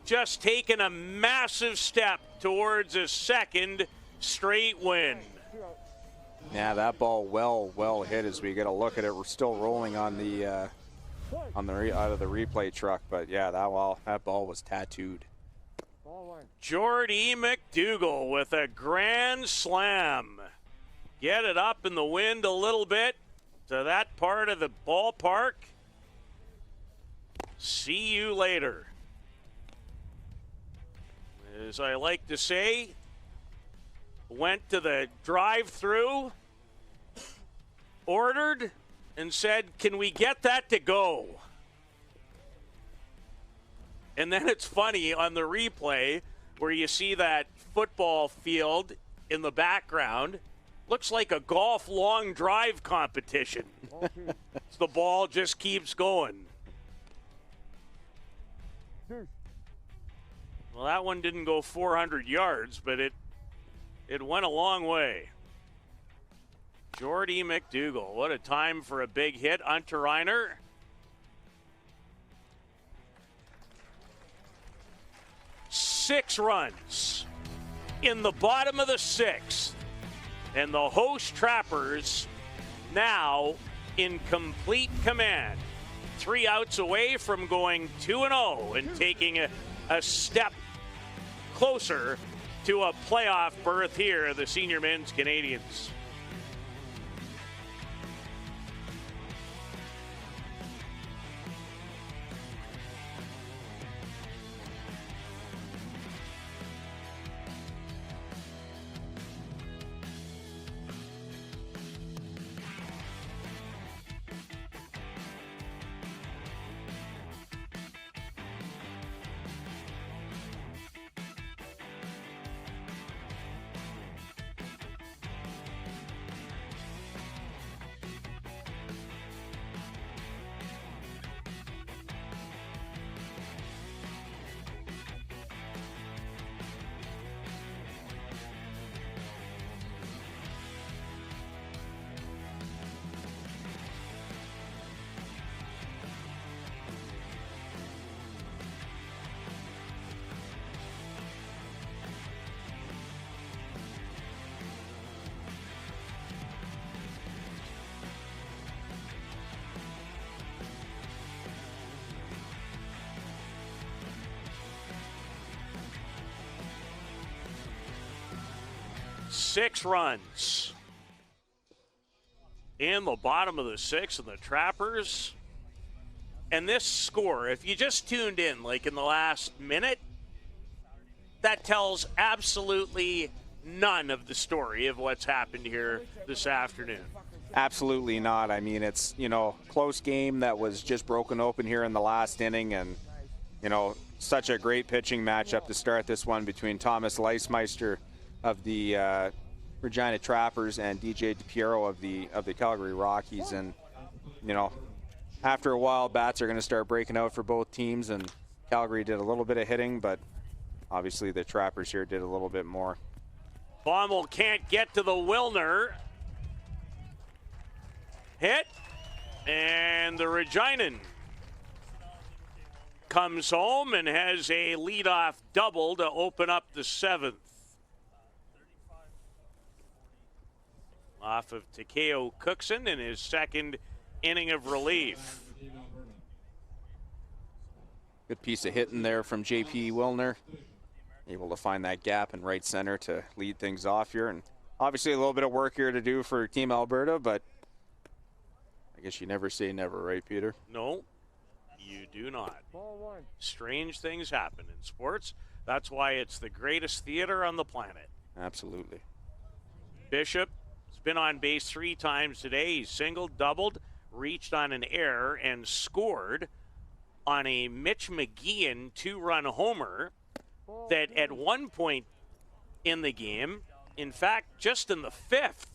S1: just taking a massive step towards a second straight win.
S2: Yeah, that ball well hit as we get a look at it. We're still rolling on the out of the replay truck, but yeah, that ball was tattooed.
S1: Jordy McDougall with a grand slam. Get it up in the wind a little bit to that part of the ballpark. See you later. As I like to say, went to the drive-through, ordered, and said, "Can we get that to go?" And then it's funny on the replay where you see that football field in the background, looks like a golf long drive competition. The ball just keeps going. Well, that one didn't go 400 yards, but it went a long way. Jordy McDougall, what a time for a big hit. Unterreiner. Six runs in the bottom of the sixth. And the host Trappers now in complete command. 3 outs away from going 2-0 and taking a step closer to a playoff berth here, the senior men's Canadians. Six runs in the bottom of the sixth, and the Trappers. And this score, if you just tuned in like in the last minute, that tells absolutely none of the story of what's happened here this afternoon.
S2: Absolutely not. I mean, it's, close game that was just broken open here in the last inning, and, such a great pitching matchup to start this one between Thomas Leismeister of the Regina Trappers and DJ DiPiero of the Calgary Rockies. And, after a while, bats are going to start breaking out for both teams, and Calgary did a little bit of hitting, but obviously the Trappers here did a little bit more.
S1: Baumel can't get to the Wilner. Hit, and the Reginan comes home and has a leadoff double to open up the seventh. Off of Takeo Cookson in his second inning of relief.
S2: Good piece of hitting there from JP Wilner. Able to find that gap in right center to lead things off here. And obviously a little bit of work here to do for Team Alberta, but I guess you never say never, right, Peter?
S1: No, you do not. Strange things happen in sports. That's why it's the greatest theater on the planet.
S2: Absolutely.
S1: Bishop has been on base 3 times today. He's singled, doubled, reached on an error, and scored on a Mitch McGeehan 2-run homer that at one point in the game, in fact, just in the 5th,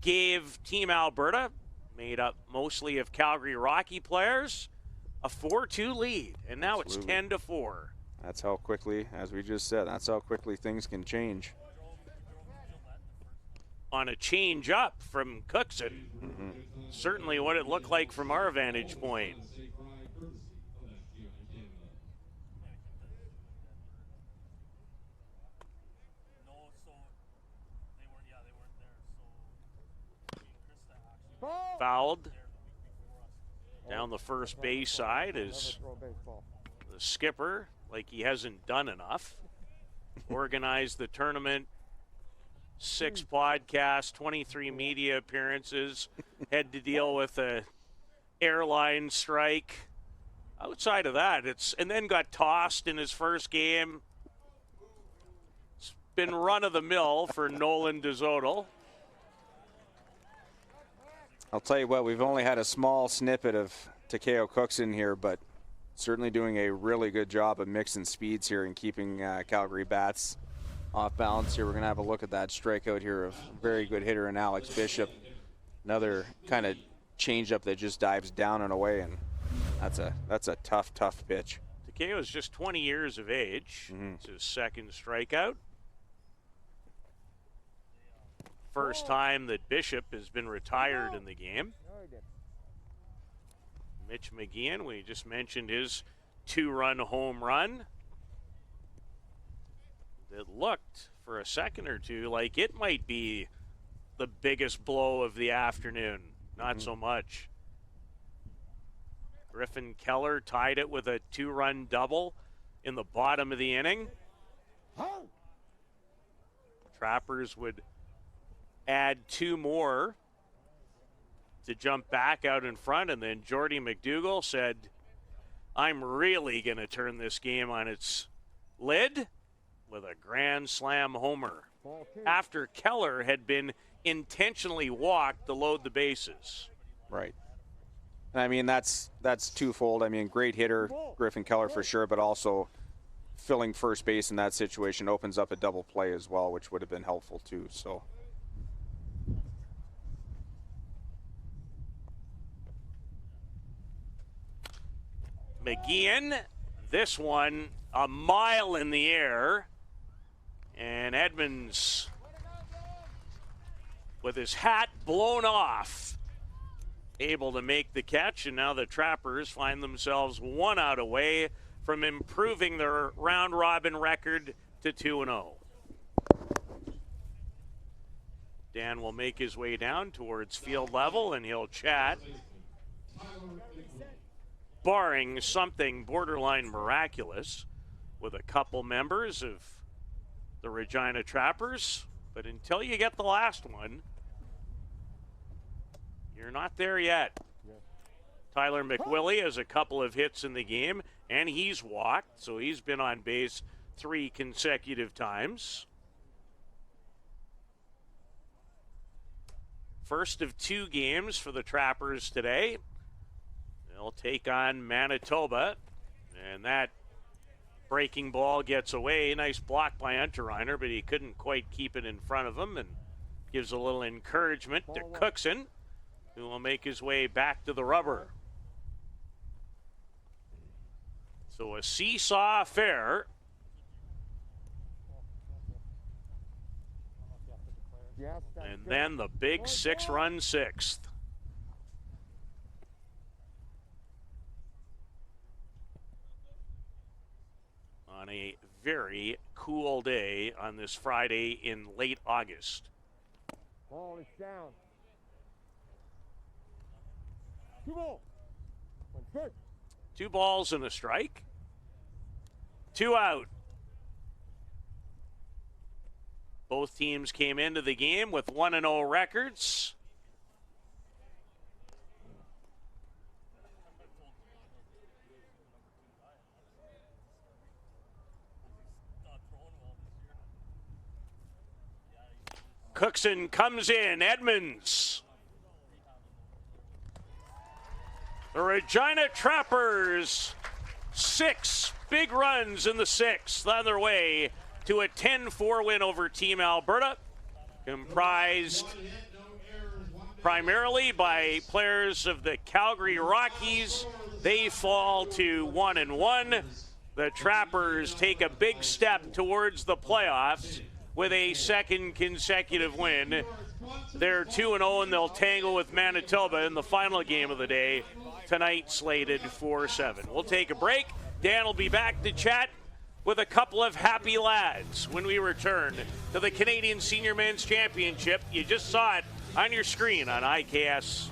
S1: gave Team Alberta, made up mostly of Calgary Rocky players, a 4-2 lead. And now
S2: Absolutely.
S1: It's 10-4.
S2: That's how quickly, as we just said, that's how quickly things can change.
S1: On a change up from Cookson.
S2: Mm-hmm.
S1: Certainly what it looked like from our vantage point. Fouled down the first base side is the skipper, like he hasn't done enough. Organized the tournament, 6 podcasts, 23 media appearances, had to deal with a airline strike. Outside of that, and then got tossed in his first game. It's been run of the mill for Nolan DeZoto.
S2: I'll tell you what, we've only had a small snippet of Takeo Cookson here, but certainly doing a really good job of mixing speeds here and keeping Calgary bats off balance here. We're going to have a look at that strikeout here of very good hitter in Alex Bishop. Another kind of changeup that just dives down and away, and that's a tough pitch.
S1: Takeo is just 20 years of age. It's his second strikeout. First time that Bishop has been retired in the game. Mitch McGeehan, we just mentioned his 2-run home run. It looked for a second or two like it might be the biggest blow of the afternoon. Not so much. Griffin Keller tied it with a 2-run double in the bottom of the inning. Trappers would add 2 more to jump back out in front, and then Jordy McDougall said, I'm really going to turn this game on its lid with a grand slam homer after Keller had been intentionally walked to load the bases.
S2: Right. And I mean, that's twofold. I mean, great hitter, Griffin Keller for sure, but also filling first base in that situation opens up a double play as well, which would have been helpful too. So.
S1: McGeehan, this one a mile in the air, and Edmonds with his hat blown off, able to make the catch, and now the Trappers find themselves 1 out away from improving their round-robin record to 2-0. Dan will make his way down towards field level, and he'll chat, barring something borderline miraculous, with a couple members of the Regina Trappers. But until you get the last one, you're not there yet. Tyler McWillie has a couple of hits in the game, and he's walked, so he's been on base 3 consecutive times. First of 2 games for the Trappers today. They'll take on Manitoba, and that breaking ball gets away. Nice block by Unterreiner, but he couldn't quite keep it in front of him, and gives a little encouragement to Cookson, who will make his way back to the rubber. So a seesaw affair. And then the big 6-run 6th. On a very cool day on this Friday in late August.
S5: Ball is down. 2 balls. 1 strike.
S1: 2 balls and a strike. 2 out. Both teams came into the game with 1-0 records. Cookson comes in. Edmonds. The Regina Trappers, 6 big runs in the 6th on their way to a 10-4 win over Team Alberta, comprised primarily by players of the Calgary Rockies. They fall to 1-1. The Trappers take a big step towards the playoffs with a second consecutive win. They're 2-0, and they'll tangle with Manitoba in the final game of the day tonight, slated for 7. We'll take a break. Dan will be back to chat with a couple of happy lads when we return to the Canadian Senior Men's Championship. You just saw it on your screen on IKS.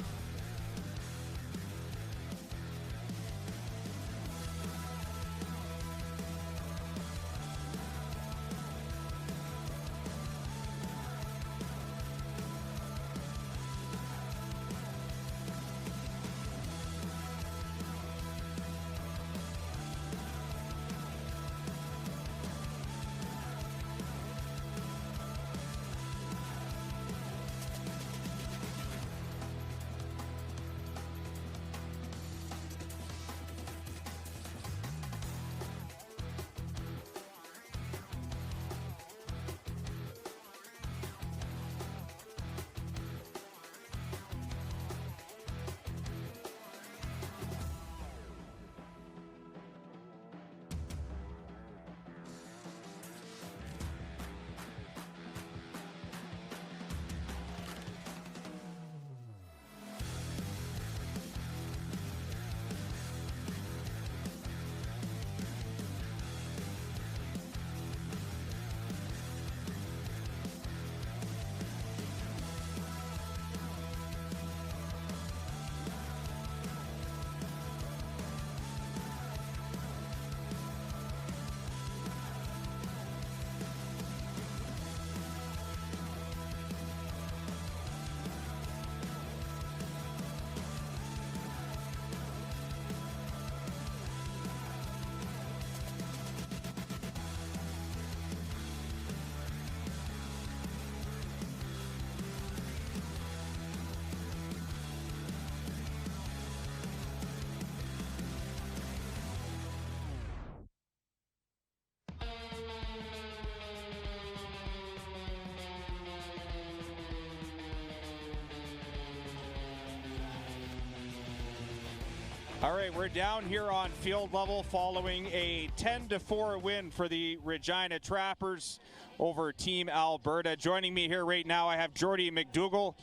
S6: All right, we're down here on field level following a 10-4 win for the Regina Trappers over Team Alberta. Joining me here right now, I have Jordy McDougall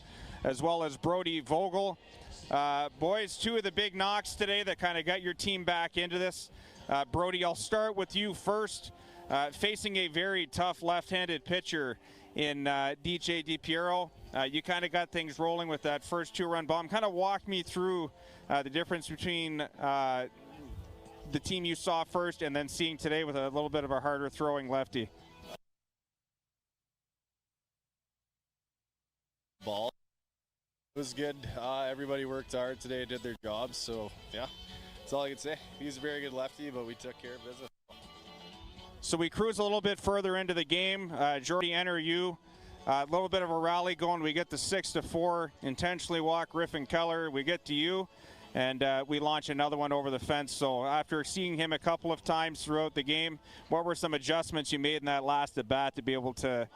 S6: as well as Brody Vogel. Boys, two of the big knocks today that kind of got your team back into this. Brody, I'll start with you first. Facing a very tough left-handed pitcher in DJ DiPiero. You kind of got things rolling with that first two-run bomb. Kind of walk me through the difference between the team you saw first and then seeing today with a little bit of a harder throwing lefty.
S7: Ball. It was good. Everybody worked hard today, did their jobs. So, yeah, that's all I can say. He's a very good lefty, but we took care of business.
S6: So we cruise a little bit further into the game. Jordy, enter you. A little bit of a rally going. We get the 6-4, intentionally walk Riffin Keller. We get to you, and we launch another one over the fence. So after seeing him a couple of times throughout the game, what were some adjustments you made in that last at bat to be able to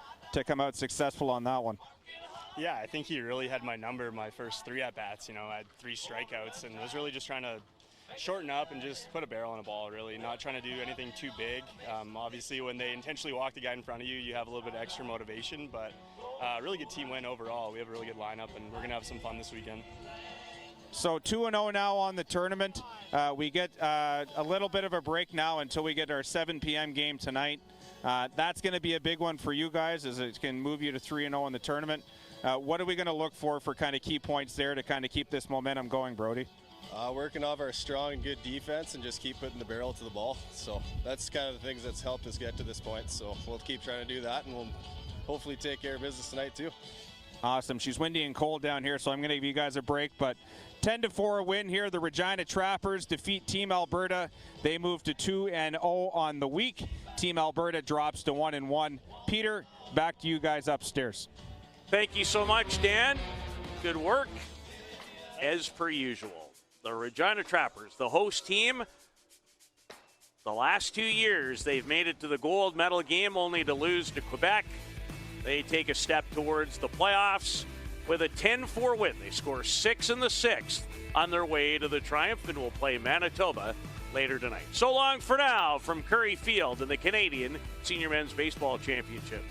S6: come out successful on that one?
S7: Yeah, I think he really had my number my first three at-bats. You know, I had 3 strikeouts and was really just trying to shorten up and just put a barrel on a ball, really. Not trying to do anything too big. Obviously, when they intentionally walk the guy in front of you, you have a little bit extra motivation. But really good team win overall. We have a really good lineup, and we're going to have some fun this weekend.
S6: So 2-0 now on the tournament. We get a little bit of a break now until we get our 7 p.m. game tonight. That's going to be a big one for you guys, as it can move you to 3-0 in the tournament. What are we going to look for kind of key points there to kind of keep this momentum going, Brody?
S7: Working off our strong and good defense and just keep putting the barrel to the ball. So that's kind of the things that's helped us get to this point. So we'll keep trying to do that, and we'll hopefully take care of business tonight too. Awesome.
S6: She's windy and cold down here, so I'm going to give you guys a break. But 10-4 win here. The Regina Trappers defeat Team Alberta. They move to 2-0 on the week. Team Alberta drops to 1-1. Peter, back to you guys upstairs.
S1: Thank you so much, Dan. Good work, as per usual. The Regina Trappers, the host team, the last 2 years, they've made it to the gold medal game only to lose to Quebec. They take a step towards the playoffs with a 10-4 win. They score 6 in the 6th on their way to the triumph and will play Manitoba later tonight. So long for now from Curry Field and the Canadian Senior Men's Baseball Championships.